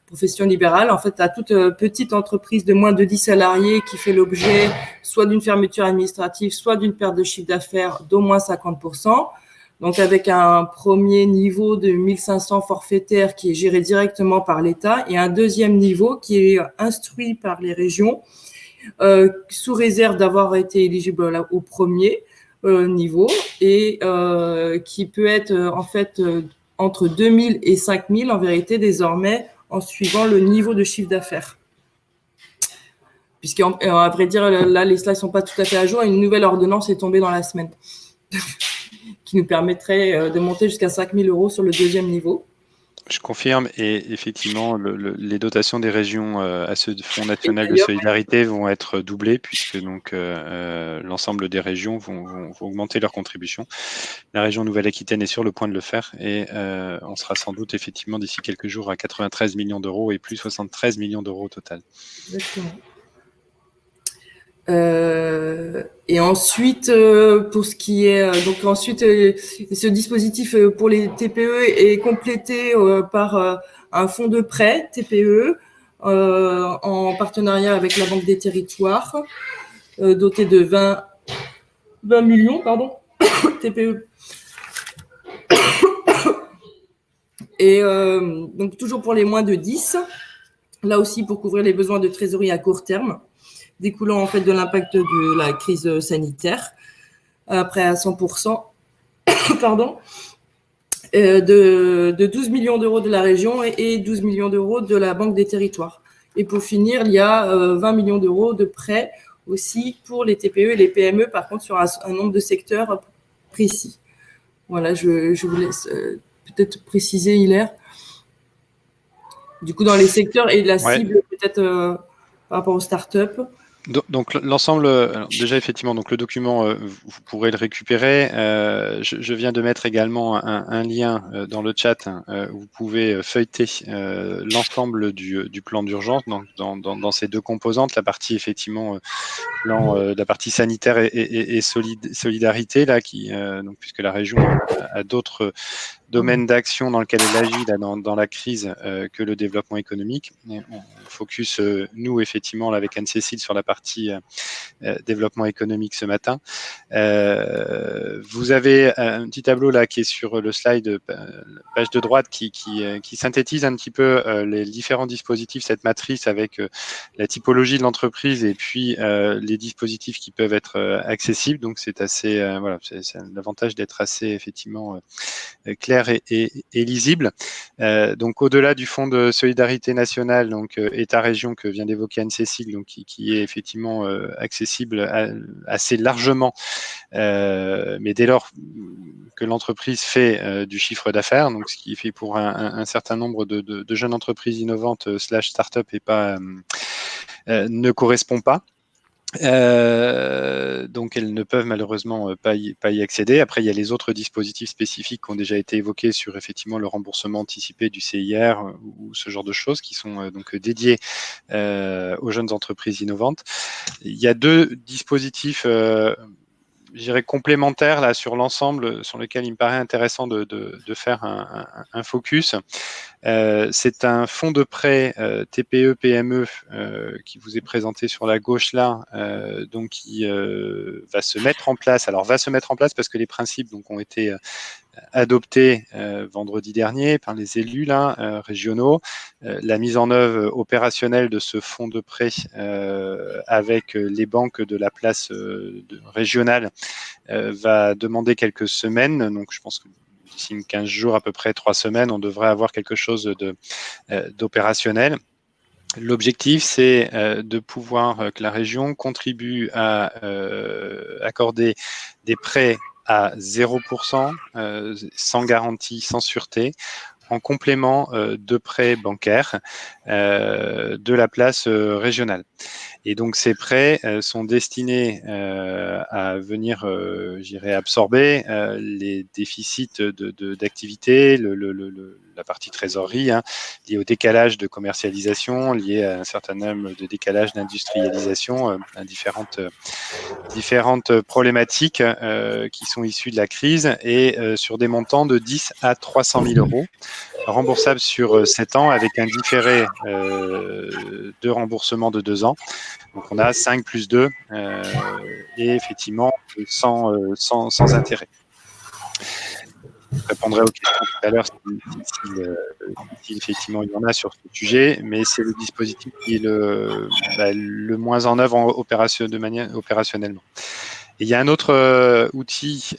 professions libérales. En fait, à toute petite entreprise de moins de 10 salariés qui fait l'objet soit d'une fermeture administrative, soit d'une perte de chiffre d'affaires d'au moins 50%. Donc, avec un premier niveau de 1500 forfaitaires qui est géré directement par l'État et un deuxième niveau qui est instruit par les régions sous réserve d'avoir été éligible au premier niveau et qui peut être en fait entre 2000 et 5000 en vérité désormais en suivant le niveau de chiffre d'affaires. Puisqu'à vrai dire, là, les slides ne sont pas tout à fait à jour. Une nouvelle ordonnance est tombée dans la semaine. Qui nous permettrait de monter jusqu'à 5 000 euros sur le deuxième niveau. Je confirme, et effectivement, les dotations des régions à ce Fonds national de solidarité vont être doublées, puisque donc l'ensemble des régions vont augmenter leur contribution. La région Nouvelle-Aquitaine est sur le point de le faire, et on sera sans doute effectivement d'ici quelques jours à 93 millions d'euros et plus 73 millions d'euros au total. Exactement. Et ensuite, pour ce qui est donc ensuite, ce dispositif pour les TPE est complété par un fonds de prêt TPE en partenariat avec la Banque des Territoires, doté de 20 millions, TPE. Et donc toujours pour les moins de 10, là aussi pour couvrir les besoins de trésorerie à court terme, découlant en fait de l'impact de la crise sanitaire, après à 100%, de 12 millions d'euros de la région et 12 millions d'euros de la Banque des Territoires. Et pour finir, il y a 20 millions d'euros de prêts aussi pour les TPE et les PME, par contre sur un nombre de secteurs précis. Voilà, je vous laisse peut-être préciser, Hilaire. du coup, dans les secteurs et de la Ouais. cible peut-être par rapport aux startups. Donc l'ensemble, déjà effectivement, donc le document, vous pourrez le récupérer. Je viens de mettre également un lien dans le chat où vous pouvez feuilleter l'ensemble du plan d'urgence dans ces deux composantes, la partie effectivement la partie sanitaire et solidarité là, donc puisque la région a d'autres domaine d'action dans lequel elle agit là, dans la crise que le développement économique. Et on focus, nous, effectivement, là, avec Anne-Cécile, sur la partie développement économique ce matin. Vous avez un petit tableau là qui est sur le slide, page de droite, qui synthétise un petit peu les différents dispositifs, cette matrice avec la typologie de l'entreprise et puis les dispositifs qui peuvent être accessibles. Donc c'est assez, voilà, c'est l'avantage d'être assez effectivement clair et lisible. Donc au-delà du fonds de solidarité nationale, donc État-région que vient d'évoquer Anne-Cécile, donc qui est effectivement accessible assez largement, mais dès lors que l'entreprise fait du chiffre d'affaires, donc ce qui fait pour un certain nombre de jeunes entreprises innovantes / start-up et pas ne correspond pas. Donc elles ne peuvent malheureusement pas y accéder. Après, il y a les autres dispositifs spécifiques qui ont déjà été évoqués sur effectivement le remboursement anticipé du CIR ou ce genre de choses qui sont donc dédiés aux jeunes entreprises innovantes. Il y a deux dispositifs je dirais complémentaires là sur l'ensemble sur lequel il me paraît intéressant de faire un focus. C'est un fonds de prêt TPE-PME qui vous est présenté sur la gauche là, donc qui va se mettre en place. Alors va se mettre en place parce que les principes donc ont été adopté vendredi dernier par les élus là, régionaux. La mise en œuvre opérationnelle de ce fonds de prêt avec les banques de la place régionale va demander quelques semaines. Donc je pense que d'ici 15 jours, à peu près 3 semaines, on devrait avoir quelque chose d'opérationnel. L'objectif, c'est de pouvoir que la région contribue à accorder des prêts à 0%, sans garantie, sans sûreté, en complément de prêts bancaires de la place régionale. Et donc ces prêts sont destinés à venir, j'irais, absorber les déficits d'activité, la partie trésorerie, hein, liée au décalage de commercialisation, lié à un certain nombre de décalages d'industrialisation, à différentes problématiques qui sont issues de la crise et sur des montants de 10 à 300 000 euros, remboursables sur 7 ans avec un différé de remboursement de 2 ans. Donc on a 5 plus 2 et effectivement sans intérêt. Je répondrai aux questions tout à l'heure si effectivement il y en a sur ce sujet, mais c'est le dispositif qui est le moins en œuvre de manière opérationnellement. Et il y a un autre outil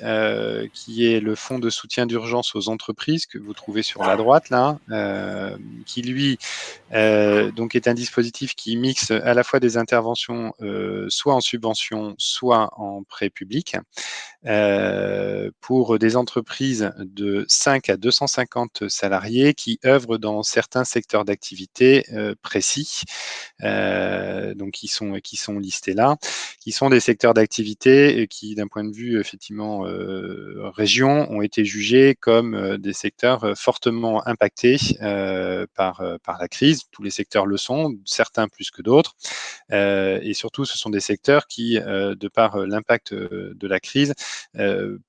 qui est le fonds de soutien d'urgence aux entreprises que vous trouvez sur la droite là, qui lui donc est un dispositif qui mixe à la fois des interventions soit en subvention, soit en prêt public. Pour des entreprises de 5 à 250 salariés qui œuvrent dans certains secteurs d'activité précis, donc qui sont listés là, qui sont des secteurs d'activité qui, d'un point de vue effectivement région, ont été jugés comme des secteurs fortement impactés par la crise. Tous les secteurs le sont, certains plus que d'autres, et surtout ce sont des secteurs qui, de par l'impact de la crise,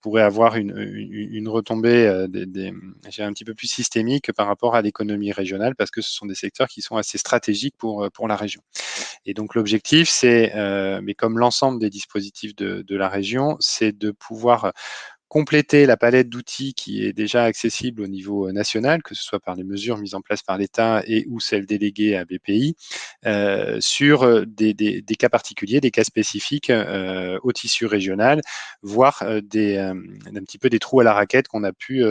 pourrait avoir une retombée un petit peu plus systémique par rapport à l'économie régionale parce que ce sont des secteurs qui sont assez stratégiques pour la région. Et donc l'objectif, c'est, mais comme l'ensemble des dispositifs de la région, c'est de pouvoir compléter la palette d'outils qui est déjà accessible au niveau national, que ce soit par les mesures mises en place par l'État et ou celles déléguées à BPI, sur des cas particuliers, des cas spécifiques au tissu régional, voire un petit peu des trous à la raquette qu'on a pu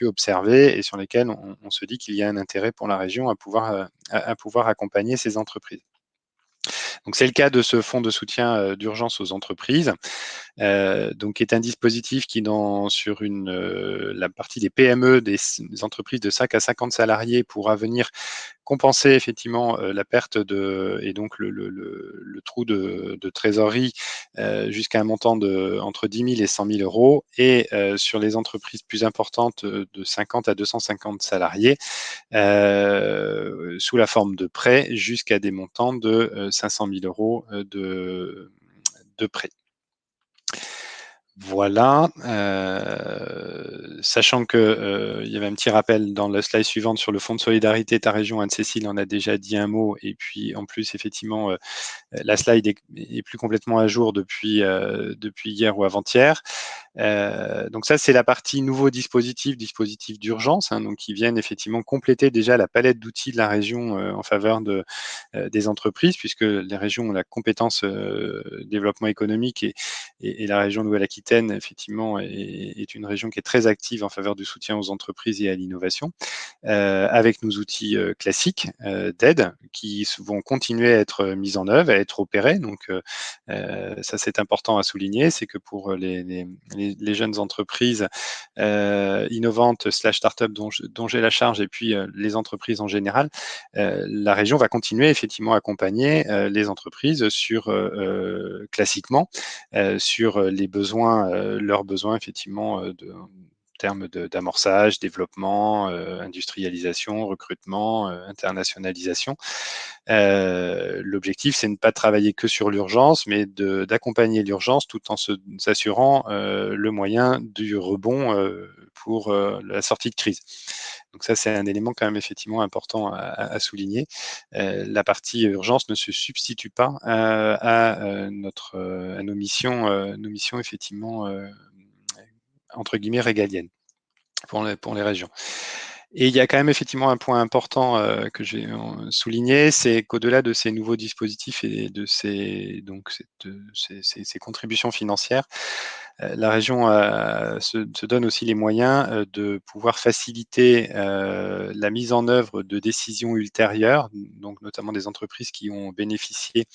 observer et sur lesquels on se dit qu'il y a un intérêt pour la région à pouvoir accompagner ces entreprises. Donc c'est le cas de ce fonds de soutien d'urgence aux entreprises, donc qui est un dispositif qui sur la partie des PME, des entreprises de 5 à 50 salariés, pourra venir compenser effectivement la perte et donc le trou de trésorerie jusqu'à un montant entre 10 000 et 100 000 euros, et sur les entreprises plus importantes de 50 à 250 salariés, sous la forme de prêts jusqu'à des montants de 500 000 euros de prêts. Voilà, sachant que il y avait un petit rappel dans la slide suivante sur le fonds de solidarité ta région, Anne-Cécile en a déjà dit un mot, et puis en plus effectivement la slide est plus complètement à jour depuis hier ou avant-hier. Donc ça, c'est la partie nouveaux dispositifs d'urgence, hein, donc qui viennent effectivement compléter déjà la palette d'outils de la région en faveur des entreprises, puisque les régions ont la compétence développement économique, et la région Nouvelle-Aquitaine, effectivement, est une région qui est très active en faveur du soutien aux entreprises et à l'innovation, avec nos outils classiques d'aide qui vont continuer à être mis en œuvre, à être opérés. Donc ça, c'est important à souligner, c'est que pour les jeunes entreprises innovantes / start-up dont j'ai la charge, et puis les entreprises en général, la région va continuer effectivement à accompagner les entreprises classiquement sur les besoins, leurs besoins effectivement termes d'amorçage, développement, industrialisation, recrutement, internationalisation. L'objectif, c'est de ne pas travailler que sur l'urgence, mais d'accompagner l'urgence tout en s'assurant le moyen du rebond pour la sortie de crise. Donc ça, c'est un élément quand même effectivement important à souligner. La partie urgence ne se substitue pas à nos missions effectivement entre guillemets régaliennes pour les régions. Et il y a quand même effectivement un point important que j'ai souligné, c'est qu'au-delà de ces nouveaux dispositifs et de ces contributions financières, la région se donne aussi les moyens de pouvoir faciliter la mise en œuvre de décisions ultérieures, donc notamment des entreprises qui ont bénéficié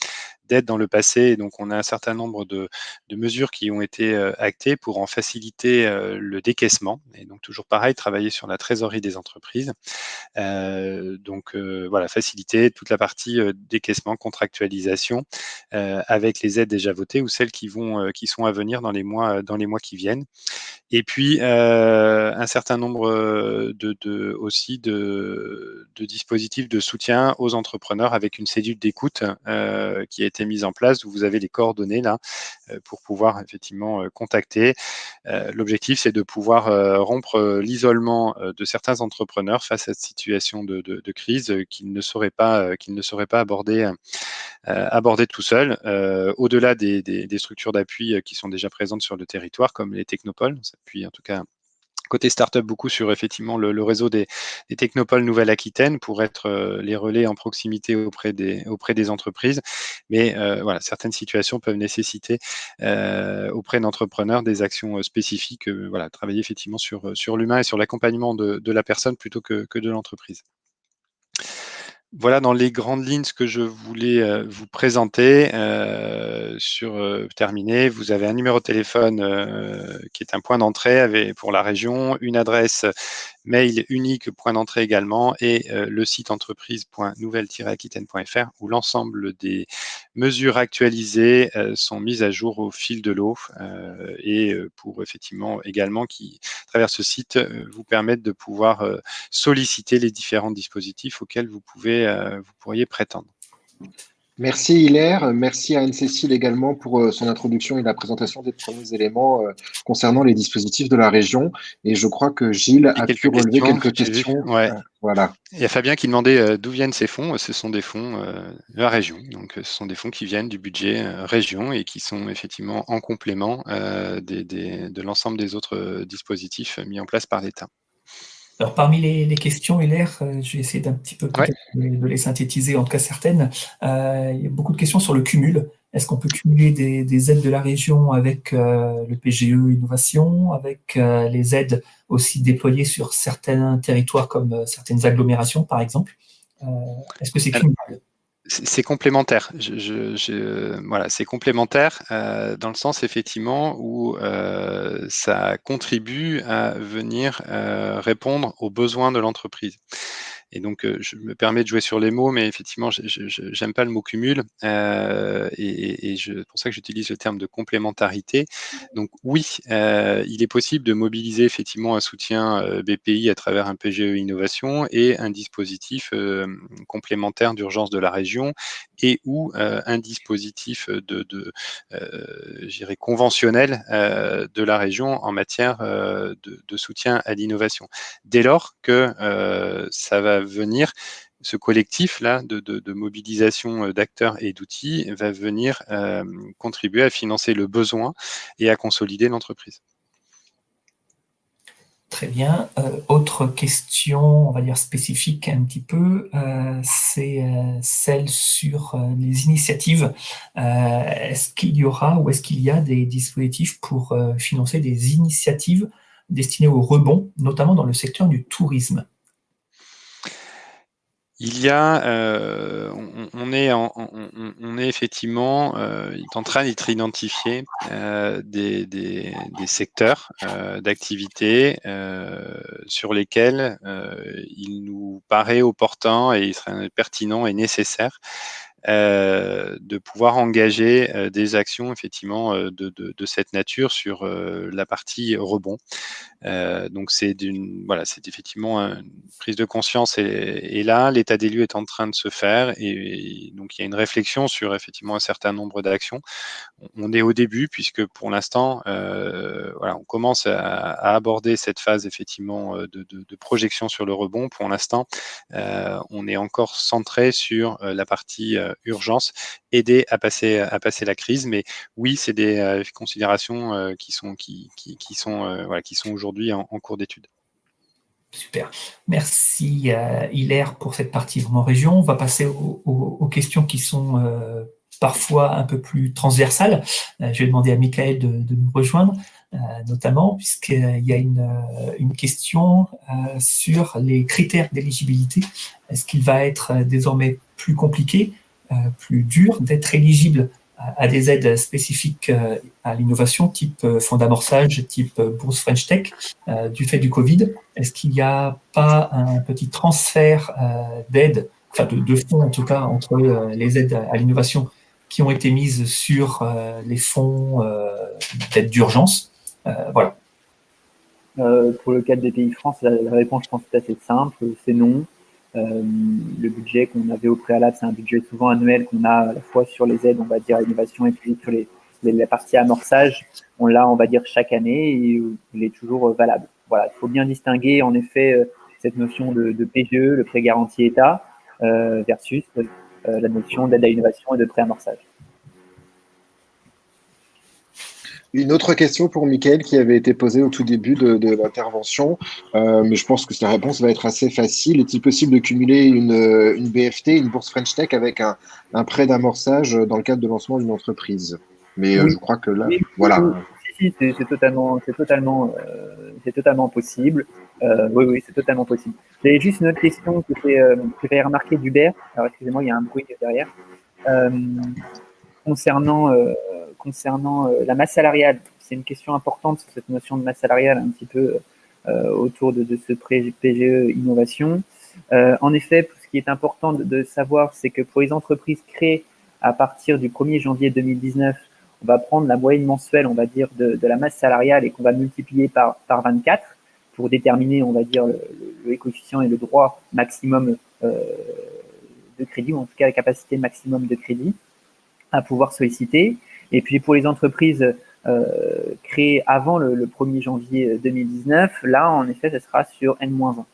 d'aide dans le passé. Et donc, on a un certain nombre de mesures qui ont été actées pour en faciliter le décaissement. Et donc, toujours pareil, travailler sur la trésorerie des entreprises. Voilà, faciliter toute la partie décaissement, contractualisation avec les aides déjà votées ou celles qui sont à venir dans les mois qui viennent. Et puis un certain nombre aussi de dispositifs de soutien aux entrepreneurs avec une cellule d'écoute qui a été mise en place, où vous avez les coordonnées là pour pouvoir effectivement contacter. L'objectif, c'est de pouvoir rompre l'isolement de certains entrepreneurs face à cette situation de crise qu'ils ne sauraient pas aborder tout seul, au-delà des structures d'appui qui sont déjà présentes sur le territoire, comme les technopoles. On s'appuie en tout cas côté startup beaucoup sur effectivement le réseau des technopoles Nouvelle-Aquitaine pour être les relais en proximité auprès des entreprises. Mais voilà, certaines situations peuvent nécessiter auprès d'entrepreneurs des actions spécifiques. Voilà, travailler effectivement sur l'humain et sur l'accompagnement de la personne plutôt que de l'entreprise. Voilà dans les grandes lignes ce que je voulais vous présenter. Terminé, vous avez un numéro de téléphone qui est un point d'entrée pour la région, une adresse mail unique, point d'entrée également, et le site entreprise.nouvelle-aquitaine.fr où l'ensemble des mesures actualisées sont mises à jour au fil de l'eau et pour effectivement également qui, à travers ce site, vous permettre de pouvoir solliciter les différents dispositifs auxquels vous pourriez prétendre. Merci Hilaire, merci à Anne-Cécile également pour son introduction et la présentation des premiers éléments concernant les dispositifs de la région. Et je crois que Gilles a pu relever quelques questions. Ouais. Voilà. Il y a Fabien qui demandait d'où viennent ces fonds. Ce sont des fonds de la région. Donc, ce sont des fonds qui viennent du budget région et qui sont effectivement en complément de l'ensemble des autres dispositifs mis en place par l'État. Alors, parmi les questions, Hilaire, je vais essayer d'un petit peu peut-être de les synthétiser, en tout cas certaines. Il y a beaucoup de questions sur le cumul. Est-ce qu'on peut cumuler des aides de la région avec le PGE Innovation, avec les aides aussi déployées sur certains territoires comme certaines agglomérations, par exemple? Est-ce que c'est cumulable? C'est complémentaire. Voilà, c'est complémentaire dans le sens effectivement où ça contribue à venir répondre aux besoins de l'entreprise. Et donc, je me permets de jouer sur les mots, mais effectivement, j'aime pas le mot cumul, et c'est pour ça que j'utilise le terme de complémentarité. Donc oui, il est possible de mobiliser effectivement un soutien BPI à travers un PGE Innovation et un dispositif complémentaire d'urgence de la région et ou un dispositif je dirais conventionnel de la région en matière de soutien à l'innovation. Dès lors que ça va venir, ce collectif-là de mobilisation d'acteurs et d'outils va venir contribuer à financer le besoin et à consolider l'entreprise. Très bien. Autre question, on va dire spécifique un petit peu, c'est celle sur les initiatives. Est-ce qu'il y aura ou est-ce qu'il y a des dispositifs pour financer des initiatives destinées au rebond, notamment dans le secteur du tourisme? Il y a, on est effectivement, il est en train d'être identifié des secteurs d'activité sur lesquels il nous paraît opportun et il serait pertinent et nécessaire de pouvoir engager des actions effectivement de cette nature sur la partie rebond. Donc c'est effectivement une prise de conscience et là l'état des lieux est en train de se faire et donc il y a une réflexion sur effectivement un certain nombre d'actions. On est au début puisque pour l'instant on commence à aborder cette phase effectivement de projection sur le rebond. Pour l'instant on est encore centré sur la partie urgence, aider à passer la crise, mais oui c'est des considérations qui sont aujourd'hui en cours d'étude. Super. Merci Hilaire pour cette partie vraiment région. On va passer aux questions qui sont parfois un peu plus transversales. Je vais demander à Michael de nous rejoindre, notamment puisqu'il y a une question sur les critères d'éligibilité. Est-ce qu'il va être désormais plus compliqué, plus dur d'être éligible à des aides spécifiques à l'innovation, type fonds d'amorçage, type bourse French Tech, du fait du Covid? Est-ce qu'il n'y a pas un petit transfert d'aides, enfin de fonds en tout cas, entre les aides à l'innovation qui ont été mises sur les fonds d'aide d'urgence? Voilà. Pour le cas de BPI France, la réponse, je pense, est assez simple, c'est non. Le budget qu'on avait au préalable, c'est un budget souvent annuel qu'on a à la fois sur les aides, on va dire, à l'innovation et puis sur la partie amorçage. On l'a, on va dire, chaque année et il est toujours valable. Voilà, il faut bien distinguer, en effet, cette notion de PGE, le prêt garanti État, versus la notion d'aide à l'innovation et de prêt amorçage. Une autre question pour Mickaël qui avait été posée au tout début de l'intervention, mais je pense que sa réponse va être assez facile. Est-il possible de cumuler une BFT, une bourse French Tech avec un prêt d'amorçage dans le cadre de lancement d'une entreprise? Mais oui. Je crois que là, voilà. Si, c'est totalement possible. Oui, c'est totalement possible. J'ai juste une autre question que j'ai remarqué d'Hubert. Alors, excusez-moi, il y a un bruit derrière. Concernant la masse salariale, c'est une question importante sur cette notion de masse salariale un petit peu autour de ce PGE Innovation. En effet, ce qui est important de savoir, c'est que pour les entreprises créées à partir du 1er janvier 2019, on va prendre la moyenne mensuelle, on va dire, de la masse salariale et qu'on va multiplier par 24 pour déterminer, on va dire, le coefficient et le droit maximum de crédit, ou en tout cas la capacité maximum de crédit à pouvoir solliciter. Et puis pour les entreprises créées avant le 1er janvier 2019, là, en effet, ce sera sur N-1.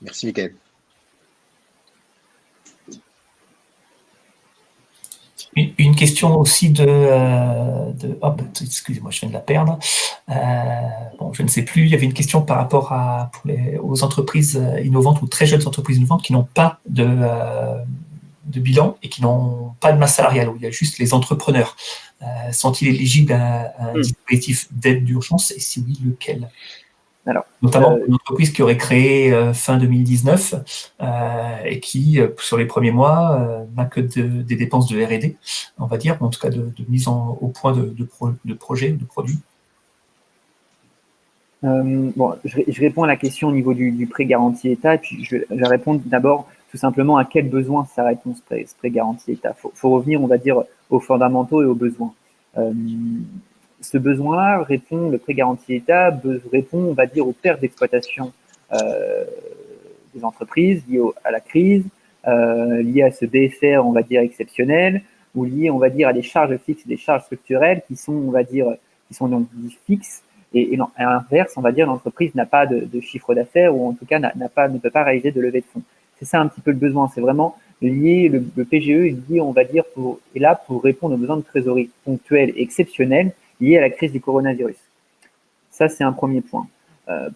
Merci, Mickaël. Une question aussi excusez-moi, je viens de la perdre. Je ne sais plus. Il y avait une question par rapport aux entreprises innovantes ou très jeunes entreprises innovantes qui n'ont pas de bilan et qui n'ont pas de masse salariale, où il y a juste les entrepreneurs. Sont-ils éligibles à un dispositif d'aide d'urgence et si oui, lequel? Alors, notamment une entreprise qui aurait créé fin 2019 et qui, sur les premiers mois, n'a que des dépenses de R&D, on va dire, en tout cas de mise au point de projets, de produits. Bon, je réponds à la question au niveau du prêt garanti État, et puis je vais répondre d'abord tout simplement à quel besoin s'arrête ce prêt garanti État. Faut revenir, on va dire, aux fondamentaux et aux besoins. Ce besoin répond, le prêt garanti État répond, on va dire, aux pertes d'exploitation des entreprises liées à la crise, liées à ce BFR, on va dire, exceptionnel, ou liées, on va dire, à des charges fixes et des charges structurelles qui sont, on va dire, qui sont donc fixes. Et à l'inverse, on va dire, l'entreprise n'a pas de chiffre d'affaires ou en tout cas ne peut pas réaliser de levée de fonds. C'est ça un petit peu le besoin. C'est vraiment lié, le PGE est lié, on va dire, est là pour répondre aux besoins de trésorerie ponctuels et exceptionnels liés à la crise du coronavirus. Ça, c'est un premier point.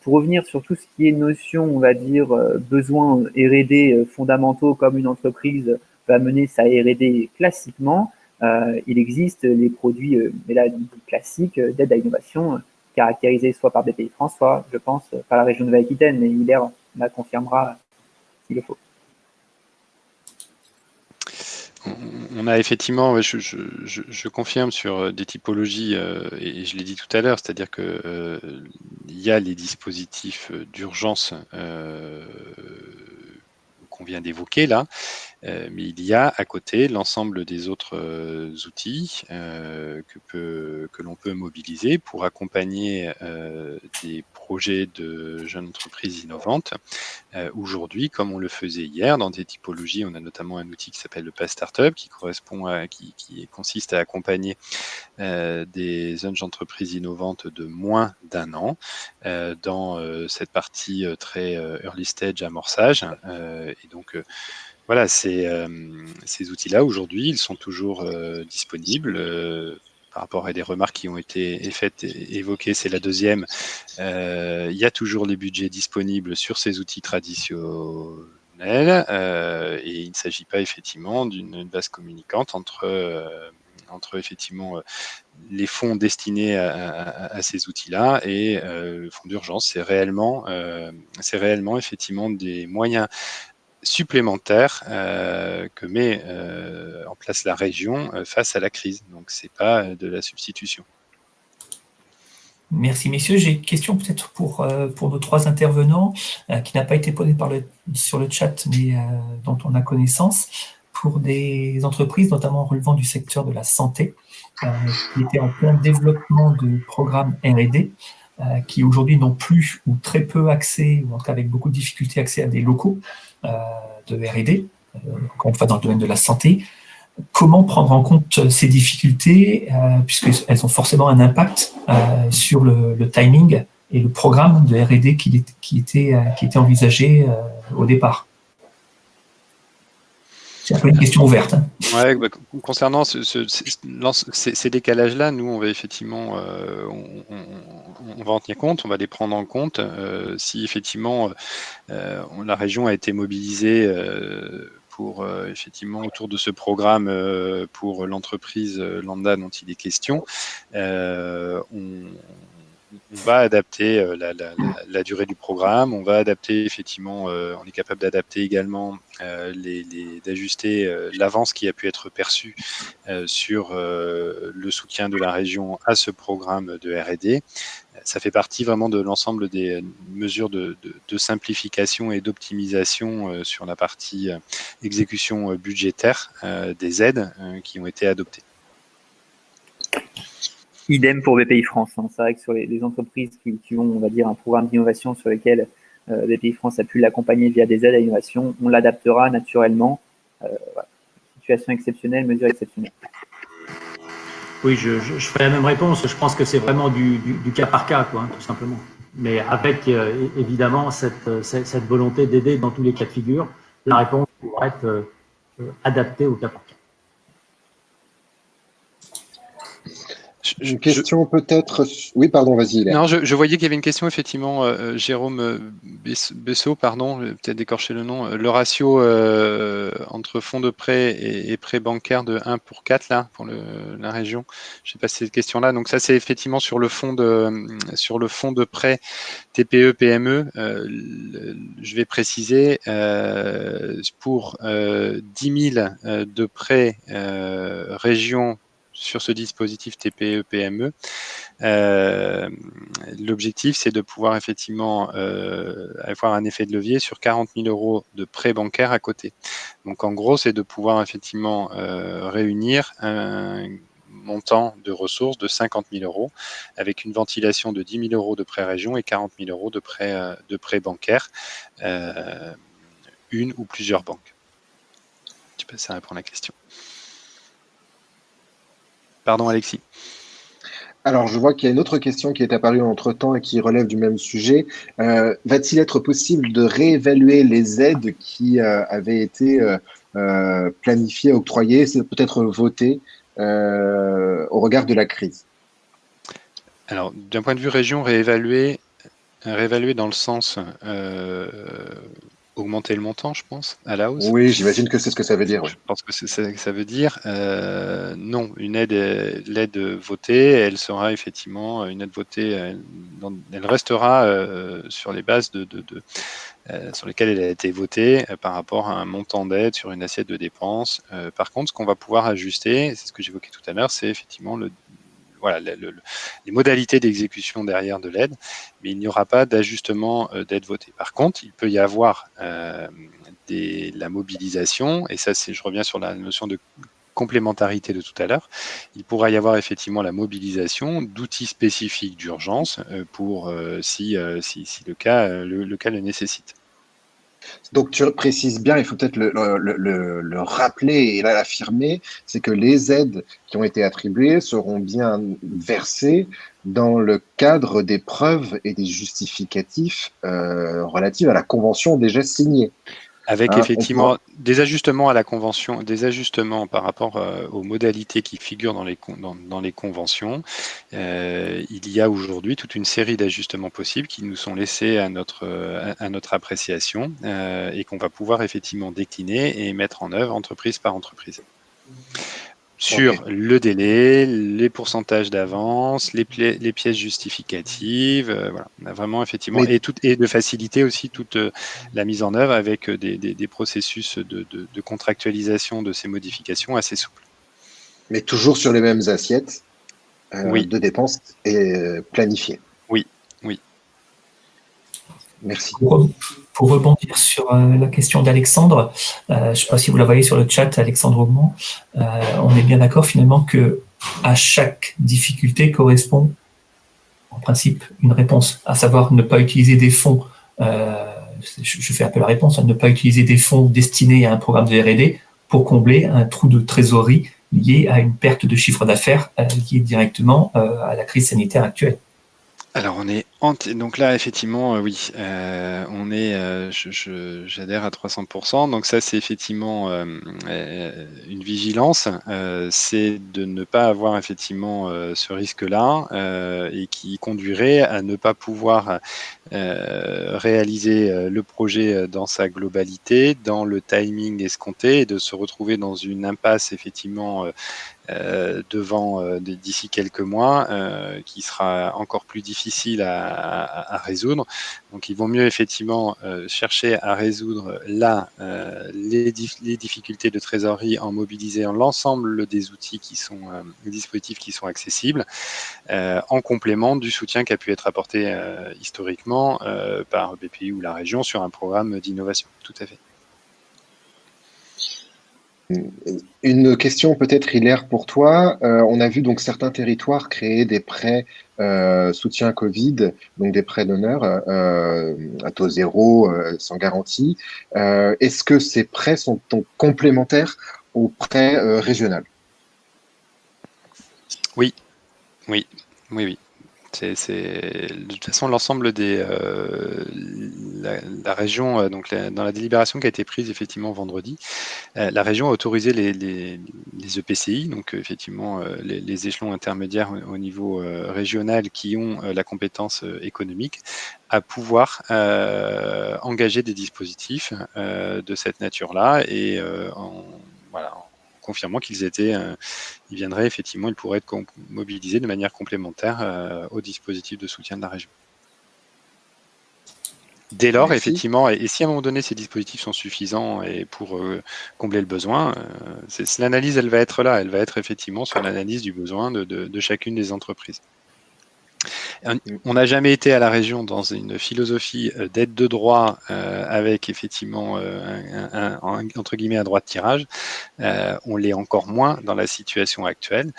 Pour revenir sur tout ce qui est notion, on va dire, besoins R&D fondamentaux comme une entreprise va mener sa R&D classiquement, il existe les produits classiques d'aide à l'innovation caractérisés soit par Bpifrance, soit, je pense, par la région Nouvelle-Aquitaine, mais Hilaire la confirmera s'il le faut. On a effectivement, je confirme sur des typologies, et je l'ai dit tout à l'heure, c'est-à-dire que il y a les dispositifs d'urgence qu'on vient d'évoquer là, mais il y a à côté l'ensemble des autres outils que l'on peut mobiliser pour accompagner des projets de jeunes entreprises innovantes. Aujourd'hui, comme on le faisait hier, dans des typologies, on a notamment un outil qui s'appelle le Pass Startup, qui consiste à accompagner des jeunes entreprises innovantes de moins d'1 an dans cette partie très early stage amorçage. Et donc, voilà, ces outils-là, aujourd'hui, ils sont toujours disponibles. Par rapport à des remarques qui ont été faites et évoquées, c'est la deuxième. Il y a toujours les budgets disponibles sur ces outils traditionnels et il ne s'agit pas effectivement d'une base communicante entre effectivement les fonds destinés à ces outils-là et le fonds d'urgence. C'est réellement effectivement des moyens supplémentaires que met en place la région face à la crise. Donc, c'est pas de la substitution. Merci, messieurs. J'ai une question peut-être pour nos trois intervenants qui n'a pas été posée sur le chat, mais dont on a connaissance, pour des entreprises, notamment relevant du secteur de la santé, qui étaient en plein développement de programmes R&D, qui aujourd'hui n'ont plus ou très peu accès, ou en tout cas avec beaucoup de difficultés, accès à des locaux de R&D, encore une fois dans le domaine de la santé. Comment prendre en compte ces difficultés, puisqu'elles ont forcément un impact sur le timing et le programme de R&D qui était envisagé au départ? C'est un peu une question ouverte. Hein. Ouais, bah, concernant ces décalages-là, nous, on va effectivement, on va en tenir compte, on va les prendre en compte. Si effectivement la région a été mobilisée pour effectivement autour de ce programme pour l'entreprise lambda dont il est question, on va adapter la durée du programme, on va adapter effectivement, on est capable d'adapter également d'ajuster l'avance qui a pu être perçue sur le soutien de la région à ce programme de R&D. Ça fait partie vraiment de l'ensemble des mesures de simplification et d'optimisation sur la partie exécution budgétaire des aides qui ont été adoptées. Idem pour Bpifrance. Hein. C'est vrai que sur les entreprises qui ont, on va dire, un programme d'innovation sur lequel Bpifrance a pu l'accompagner via des aides à l'innovation, on l'adaptera naturellement. Voilà. Situation exceptionnelle, mesure exceptionnelle. Oui, je ferai la même réponse. Je pense que c'est vraiment du cas par cas, quoi, tout simplement. Mais avec évidemment cette volonté d'aider dans tous les cas de figure, la réponse pourra être adaptée au cas par cas. Une question peut-être. Oui, pardon, vas-y. Non, je voyais qu'il y avait une question, effectivement, Jérôme Bessot, pardon, j'ai peut-être décorché le nom. Le ratio entre fonds de prêt et prêts bancaires de 1 pour 4, là, pour la région. Je sais pas si c'est cette question-là. Donc, ça, c'est effectivement sur le fonds de prêt TPE-PME. Je vais préciser, pour 10 000 de prêts région sur ce dispositif TPE-PME, l'objectif, c'est de pouvoir effectivement avoir un effet de levier sur 40 000 € de prêts bancaires à côté. Donc, en gros, c'est de pouvoir effectivement réunir un montant de ressources de 50 000 € avec une ventilation de 10 000 € de prêts région et 40 000 € de prêts bancaires, une ou plusieurs banques. Je sais pas si ça répond à la question. Pardon, Alexis. Alors, je vois qu'il y a une autre question qui est apparue entre-temps et qui relève du même sujet. Va-t-il être possible de réévaluer les aides qui avaient été planifiées, octroyées, c'est peut-être votées au regard de la crise? Alors, d'un point de vue région, réévaluer dans le sens augmenter le montant, je pense, à la hausse. Oui, j'imagine que c'est ce que ça veut dire. Je pense que c'est ça que ça veut dire. Non, l'aide votée, elle sera effectivement une aide votée, elle restera sur les bases sur lesquelles elle a été votée par rapport à un montant d'aide sur une assiette de dépenses. Par contre, ce qu'on va pouvoir ajuster, c'est ce que j'évoquais tout à l'heure, c'est effectivement les modalités d'exécution derrière de l'aide, mais il n'y aura pas d'ajustement d'aide votée. Par contre, il peut y avoir la mobilisation, et ça, je reviens sur la notion de complémentarité de tout à l'heure, il pourra y avoir effectivement la mobilisation d'outils spécifiques d'urgence pour si le cas le nécessite. Donc, tu précises bien, il faut peut-être le rappeler et l'affirmer, c'est que les aides qui ont été attribuées seront bien versées dans le cadre des preuves et des justificatifs relatifs à la convention déjà signée. Avec effectivement des ajustements à la convention, des ajustements par rapport aux modalités qui figurent dans les conventions. Il y a aujourd'hui toute une série d'ajustements possibles qui nous sont laissés à notre appréciation et qu'on va pouvoir effectivement décliner et mettre en œuvre entreprise par entreprise. Sur le délai, les pourcentages d'avance, les pièces justificatives, voilà. On a vraiment effectivement et de faciliter aussi toute la mise en œuvre avec des processus de contractualisation de ces modifications assez souples. Mais toujours sur les mêmes assiettes de dépenses planifiées. Oui. Merci. Pour rebondir sur la question d'Alexandre, je ne sais pas si vous la voyez sur le chat, Alexandre Augmont, on est bien d'accord finalement que à chaque difficulté correspond en principe une réponse, à savoir ne pas utiliser des fonds, je fais un peu la réponse, ne pas utiliser des fonds destinés à un programme de R&D pour combler un trou de trésorerie lié à une perte de chiffre d'affaires liée directement à la crise sanitaire actuelle. Alors donc là effectivement oui, on est, j'adhère à 300%. Donc ça c'est effectivement une vigilance, c'est de ne pas avoir effectivement ce risque-là et qui conduirait à ne pas pouvoir réaliser le projet dans sa globalité, dans le timing escompté, et de se retrouver dans une impasse effectivement d'ici quelques mois, qui sera encore plus difficile à résoudre. Donc il vaut mieux effectivement chercher à résoudre là les difficultés de trésorerie en mobilisant l'ensemble des outils les dispositifs qui sont accessibles, en complément du soutien qui a pu être apporté historiquement par BPI ou la région sur un programme d'innovation. Tout à fait. Une question peut-être, Hilaire, pour toi. On a vu donc certains territoires créer des prêts soutien Covid, donc des prêts d'honneur à taux zéro, sans garantie. Est-ce que ces prêts sont donc complémentaires aux prêts régionaux? Oui. De toute façon, l'ensemble la région, donc dans la délibération qui a été prise effectivement vendredi, la région a autorisé les EPCI, donc effectivement les échelons intermédiaires au niveau régional qui ont la compétence économique, à pouvoir engager des dispositifs de cette nature-là et en confirmant qu'ils viendraient effectivement, ils pourraient être mobilisés de manière complémentaire au dispositif de soutien de la région. Dès lors, Merci. effectivement, et si à un moment donné ces dispositifs sont suffisants et pour combler le besoin, l'analyse, elle va être là, elle va être effectivement sur l'analyse du besoin de chacune des entreprises. On n'a jamais été à la région dans une philosophie d'aide de droit avec effectivement entre guillemets un droit de tirage. On l'est encore moins dans la situation actuelle.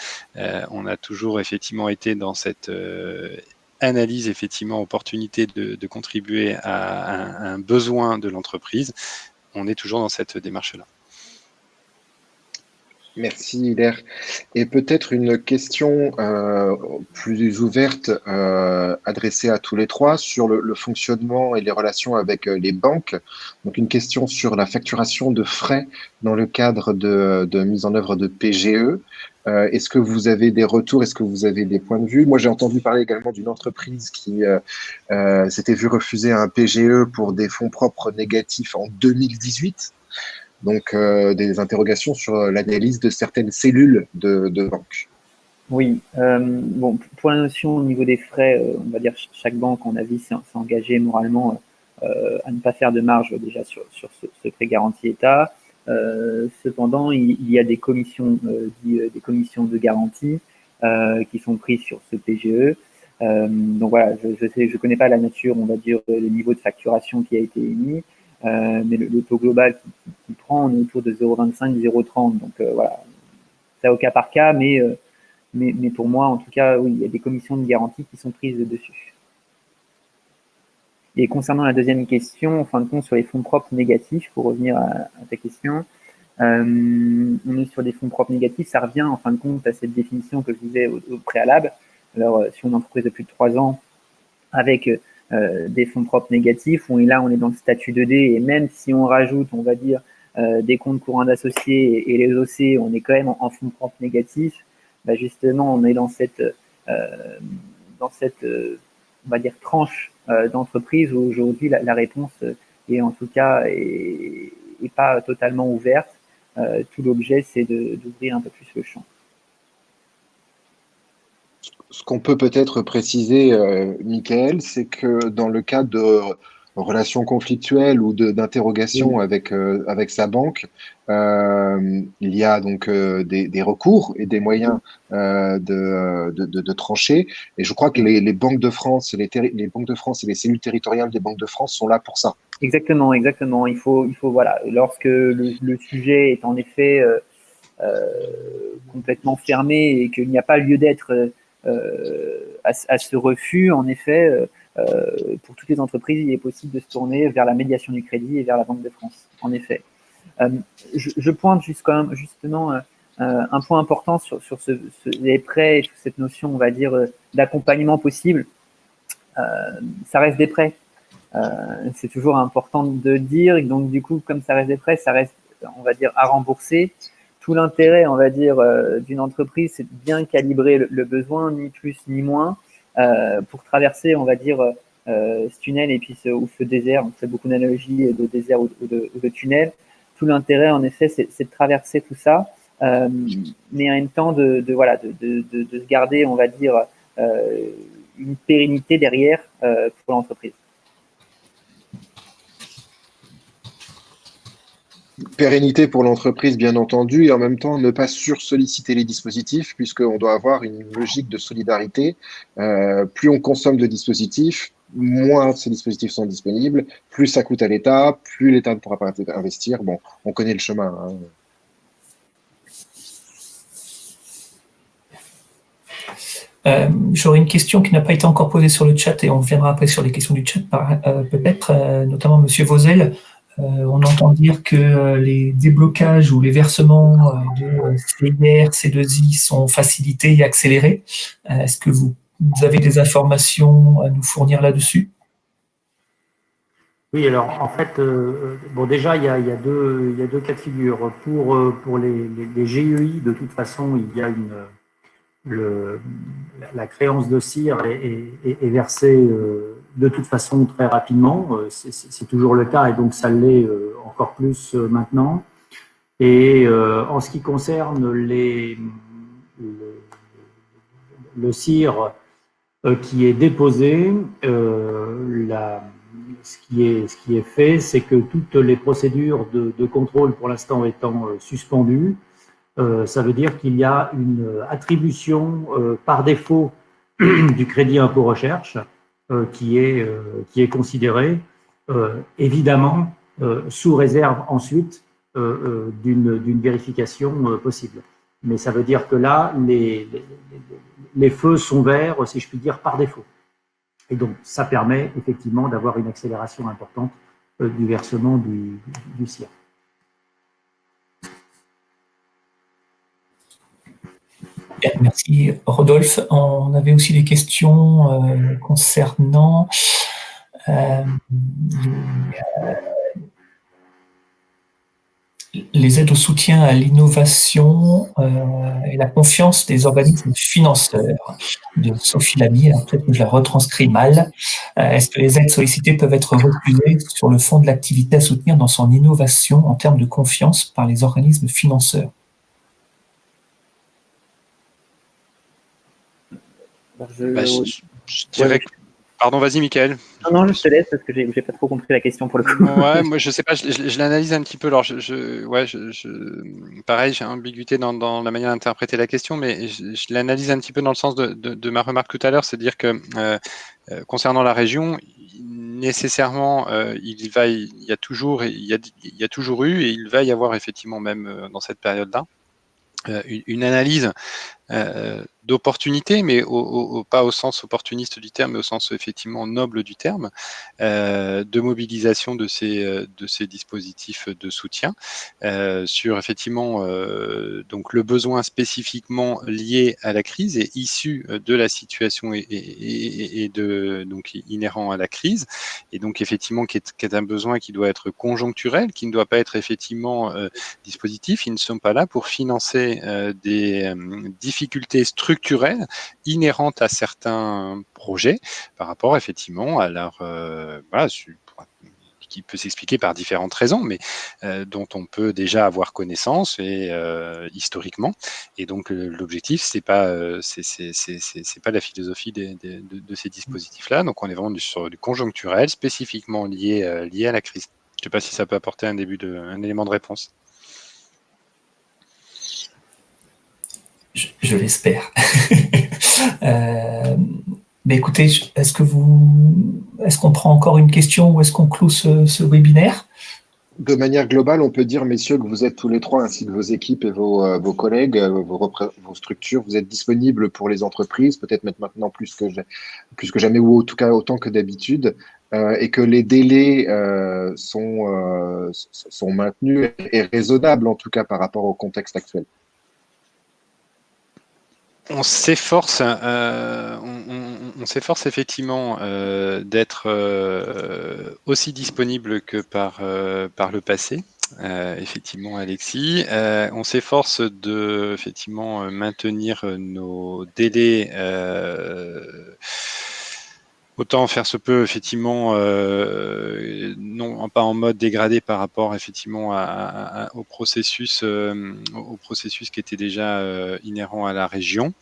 On a toujours effectivement été dans cette analyse, effectivement, opportunité de contribuer à un besoin de l'entreprise. On est toujours dans cette démarche-là. Merci Hilaire. Et peut-être une question plus ouverte adressée à tous les trois sur le fonctionnement et les relations avec les banques. Donc une question sur la facturation de frais dans le cadre de mise en œuvre de PGE. Est-ce que vous avez des retours? Est-ce que vous avez des points de vue? Moi, j'ai entendu parler également d'une entreprise qui s'était vue refuser un PGE pour des fonds propres négatifs en 2018. Donc, des interrogations sur l'analyse de certaines cellules de banque. Oui, bon, pour la notion au niveau des frais, on va dire chaque banque, en avis, s'est engagée moralement à ne pas faire de marge déjà sur ce prêt garanti État. Cependant, il y a des commissions, des commissions de garantie qui sont prises sur ce PGE. Donc voilà, je connais pas la nature, on va dire, le niveau de facturation qui a été émis. Mais le taux global qui prend, on est autour de 0,25, 0,30. Donc voilà, c'est au cas par cas, mais pour moi, en tout cas, oui, il y a des commissions de garantie qui sont prises dessus. Et concernant la deuxième question, en fin de compte, sur les fonds propres négatifs, pour revenir à ta question, on est sur des fonds propres négatifs, ça revient en fin de compte à cette définition que je disais au préalable. Alors, sur une entreprise de plus de 3 ans, avec des fonds propres négatifs, où là on est dans le statut 2D, et même si on rajoute, on va dire, des comptes courants d'associés et les OC, on est quand même en fonds propres négatifs. Bah justement, on est dans cette on va dire, tranche d'entreprise où aujourd'hui la réponse est en tout cas est pas totalement ouverte. Tout l'objet, c'est d'ouvrir un peu plus le champ. Ce qu'on peut peut-être préciser, Michael, c'est que dans le cadre de relations conflictuelles ou d'interrogations avec sa banque, il y a donc des recours et des moyens de trancher. Et je crois que les banques de France, les banques de France et les cellules territoriales des banques de France sont là pour ça. Exactement, exactement. Il faut voilà, lorsque le sujet est en effet complètement fermé et qu'il n'y a pas lieu d'être à ce refus, en effet, pour toutes les entreprises, il est possible de se tourner vers la médiation du crédit et vers la Banque de France, en effet. Je pointe justement un point important sur les prêts et toute cette notion, on va dire, d'accompagnement possible. Ça reste des prêts. C'est toujours important de dire. Et donc, du coup, comme ça reste des prêts, ça reste, on va dire, à rembourser. Tout l'intérêt, on va dire, d'une entreprise, c'est de bien calibrer le besoin, ni plus ni moins, pour traverser, on va dire, ce tunnel et puis ce désert. On fait beaucoup d'analogies de désert ou de tunnel. Tout l'intérêt, en effet, c'est de traverser tout ça, mais en même temps de se garder, on va dire, une pérennité derrière pour l'entreprise. Pérennité pour l'entreprise, bien entendu, et en même temps ne pas sursolliciter les dispositifs, puisqu'on doit avoir une logique de solidarité. Plus on consomme de dispositifs, moins ces dispositifs sont disponibles, plus ça coûte à l'État, plus l'État ne pourra pas investir. Bon, on connaît le chemin. J'aurais une question qui n'a pas été encore posée sur le chat et on reviendra après sur les questions du chat, peut-être, notamment Monsieur Vauzel. On entend dire que les déblocages ou les versements de CIR, C2I sont facilités et accélérés. Est-ce que vous avez des informations à nous fournir là-dessus? Oui, alors en fait, bon déjà il y a deux cas de figure. Pour les GEI, de toute façon, il y a la créance de CIR est versée de toute façon très rapidement. C'est toujours le cas et donc ça l'est encore plus maintenant. Et en ce qui concerne le CIR qui est déposé, ce qui est fait, c'est que toutes les procédures de contrôle pour l'instant étant suspendues, ça veut dire qu'il y a une attribution par défaut du crédit impôt recherche qui est considérée, évidemment, sous réserve ensuite d'une vérification possible. Mais ça veut dire que là, les feux sont verts, si je puis dire, par défaut. Et donc, ça permet effectivement d'avoir une accélération importante du versement du CIR. Merci Rodolphe. On avait aussi des questions concernant les aides au soutien à l'innovation et la confiance des organismes financeurs de Sophie Lamy. Alors peut-être que je la retranscris mal. Est-ce que les aides sollicitées peuvent être refusées sur le fond de l'activité à soutenir dans son innovation en termes de confiance par les organismes financeurs? Je dirais que... Pardon, vas-y, Michael. Non, je te laisse parce que j'ai pas trop compris la question pour le coup. Ouais, moi je sais pas, je l'analyse un petit peu. Alors, pareil, j'ai ambiguïté dans la manière d'interpréter la question, mais je l'analyse un petit peu dans le sens de ma remarque tout à l'heure, c'est-à-dire que concernant la région, nécessairement, il y a toujours eu et il va y avoir effectivement même dans cette période-là une analyse d'opportunité, mais pas au sens opportuniste du terme, mais au sens effectivement noble du terme, de mobilisation de ces dispositifs de soutien sur effectivement donc le besoin spécifiquement lié à la crise et issu de la situation et de donc inhérent à la crise, et donc effectivement qui est un besoin qui doit être conjoncturel, qui ne doit pas être effectivement dispositif. Ils ne sont pas là pour financer des difficultés structurelles inhérentes à certains projets par rapport effectivement à leur qui peut s'expliquer par différentes raisons, mais dont on peut déjà avoir connaissance et historiquement. Et donc l'objectif, c'est pas la philosophie de ces dispositifs-là. Donc on est vraiment sur du conjoncturel, spécifiquement lié à la crise. Je ne sais pas si ça peut apporter un élément de réponse. Je l'espère. Mais écoutez, est-ce qu'on prend encore une question ou est-ce qu'on clôt ce webinaire? De manière globale, on peut dire, messieurs, que vous êtes tous les trois, ainsi que vos équipes et vos collègues, vos structures, vous êtes disponibles pour les entreprises, peut-être maintenant plus que jamais, ou en tout cas autant que d'habitude, et que les délais sont maintenus et raisonnables, en tout cas par rapport au contexte actuel. On s'efforce effectivement d'être aussi disponible que par le passé. Effectivement, Alexis, on s'efforce de effectivement maintenir nos délais. Autant faire se peut, effectivement, non pas en mode dégradé par rapport effectivement au processus qui était déjà inhérent à la région.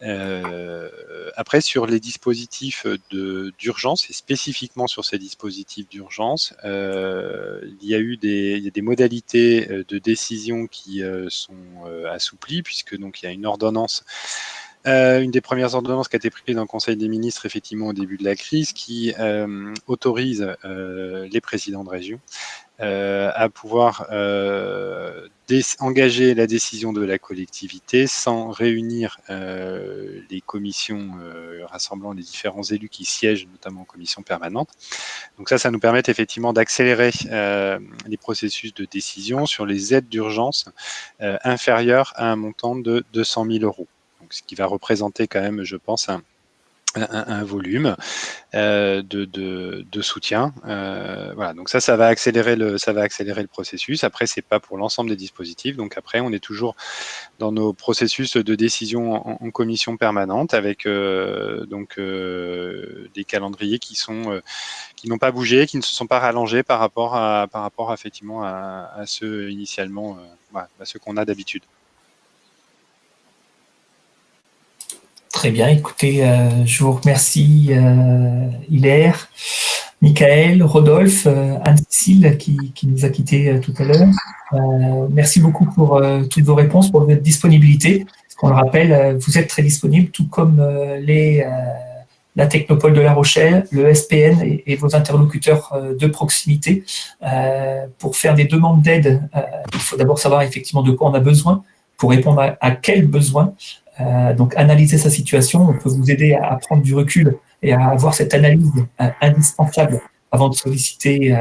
Après, sur les dispositifs d'urgence et spécifiquement sur ces dispositifs d'urgence, il y a des modalités de décision qui sont assouplies, puisque donc il y a une ordonnance. Une des premières ordonnances qui a été prise dans le Conseil des ministres effectivement au début de la crise, qui autorise les présidents de région à pouvoir engager la décision de la collectivité sans réunir les commissions rassemblant les différents élus qui siègent notamment en commission permanente. Donc ça nous permet effectivement d'accélérer les processus de décision sur les aides d'urgence inférieures à un montant de 200 000 €. Donc, ce qui va représenter quand même, je pense, un volume de soutien. Voilà, donc ça va accélérer le processus. Après, c'est pas pour l'ensemble des dispositifs. Donc après, on est toujours dans nos processus de décision en commission permanente avec des calendriers qui n'ont pas bougé, qui ne se sont pas rallongés par rapport effectivement à ceux initialement, à ceux qu'on a d'habitude. Très bien, écoutez, je vous remercie Hilaire, Michael, Rodolphe, Anne-Cécile qui nous a quittés tout à l'heure. Merci beaucoup pour toutes vos réponses, pour votre disponibilité. On le rappelle, vous êtes très disponible, tout comme la Technopole de La Rochelle, le SPN et vos interlocuteurs de proximité. Pour faire des demandes d'aide, il faut d'abord savoir effectivement de quoi on a besoin pour répondre à quels besoins. Donc, analyser sa situation, on peut vous aider à prendre du recul et à avoir cette analyse indispensable avant de solliciter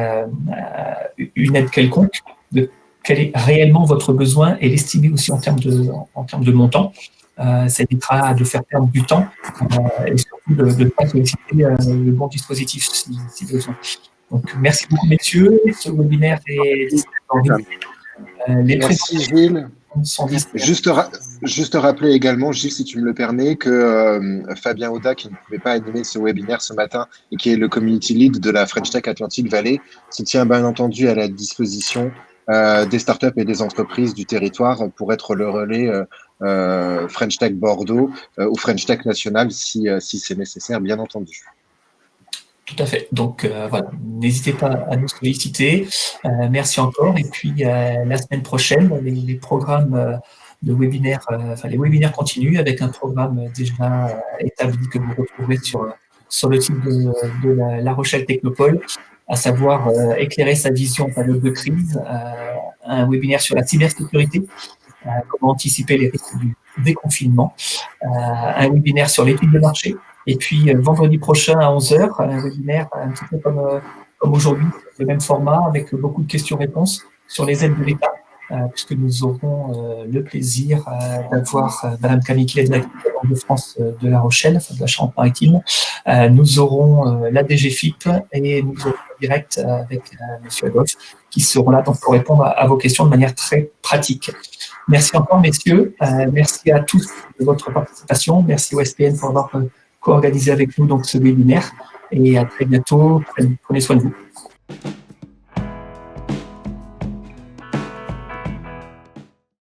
une aide quelconque, de quel est réellement votre besoin et l'estimer aussi en termes de montant. Ça évitera de faire perdre du temps et surtout de ne pas solliciter le bon dispositif si besoin. Donc, merci beaucoup, messieurs. Ce webinaire est disponible. Merci, Gilles. Juste rappeler également, Gilles, si tu me le permets, que Fabien Auda, qui ne pouvait pas animer ce webinaire ce matin et qui est le community lead de la French Tech Atlantic Valley, se tient bien entendu à la disposition des startups et des entreprises du territoire pour être le relais French Tech Bordeaux ou French Tech National si c'est nécessaire, bien entendu. Tout à fait. Donc, voilà, n'hésitez pas à nous solliciter. Merci encore. Et puis, la semaine prochaine, les programmes de webinaires, les webinaires continuent avec un programme déjà établi que vous retrouverez sur le site de La Rochelle Technopole, à savoir éclairer sa vision en période de crise, un webinaire sur la cybersécurité, comment anticiper les risques du déconfinement, un webinaire sur l'étude de marché. Et puis, vendredi prochain à 11h, un webinaire un petit peu comme aujourd'hui, le même format, avec beaucoup de questions-réponses sur les aides de l'État, puisque nous aurons le plaisir d'avoir Mme Camille Clé de la Banque de France de La Rochelle, de la Charente-Maritime. Nous aurons la DGFIP et nous aurons en direct avec M. Adolphe, qui seront là donc, pour répondre à vos questions de manière très pratique. Merci encore, messieurs. Merci à tous de votre participation. Merci au SPN pour avoir co-organisé avec nous donc, ce webinaire. Et à très bientôt. Prenez soin de vous.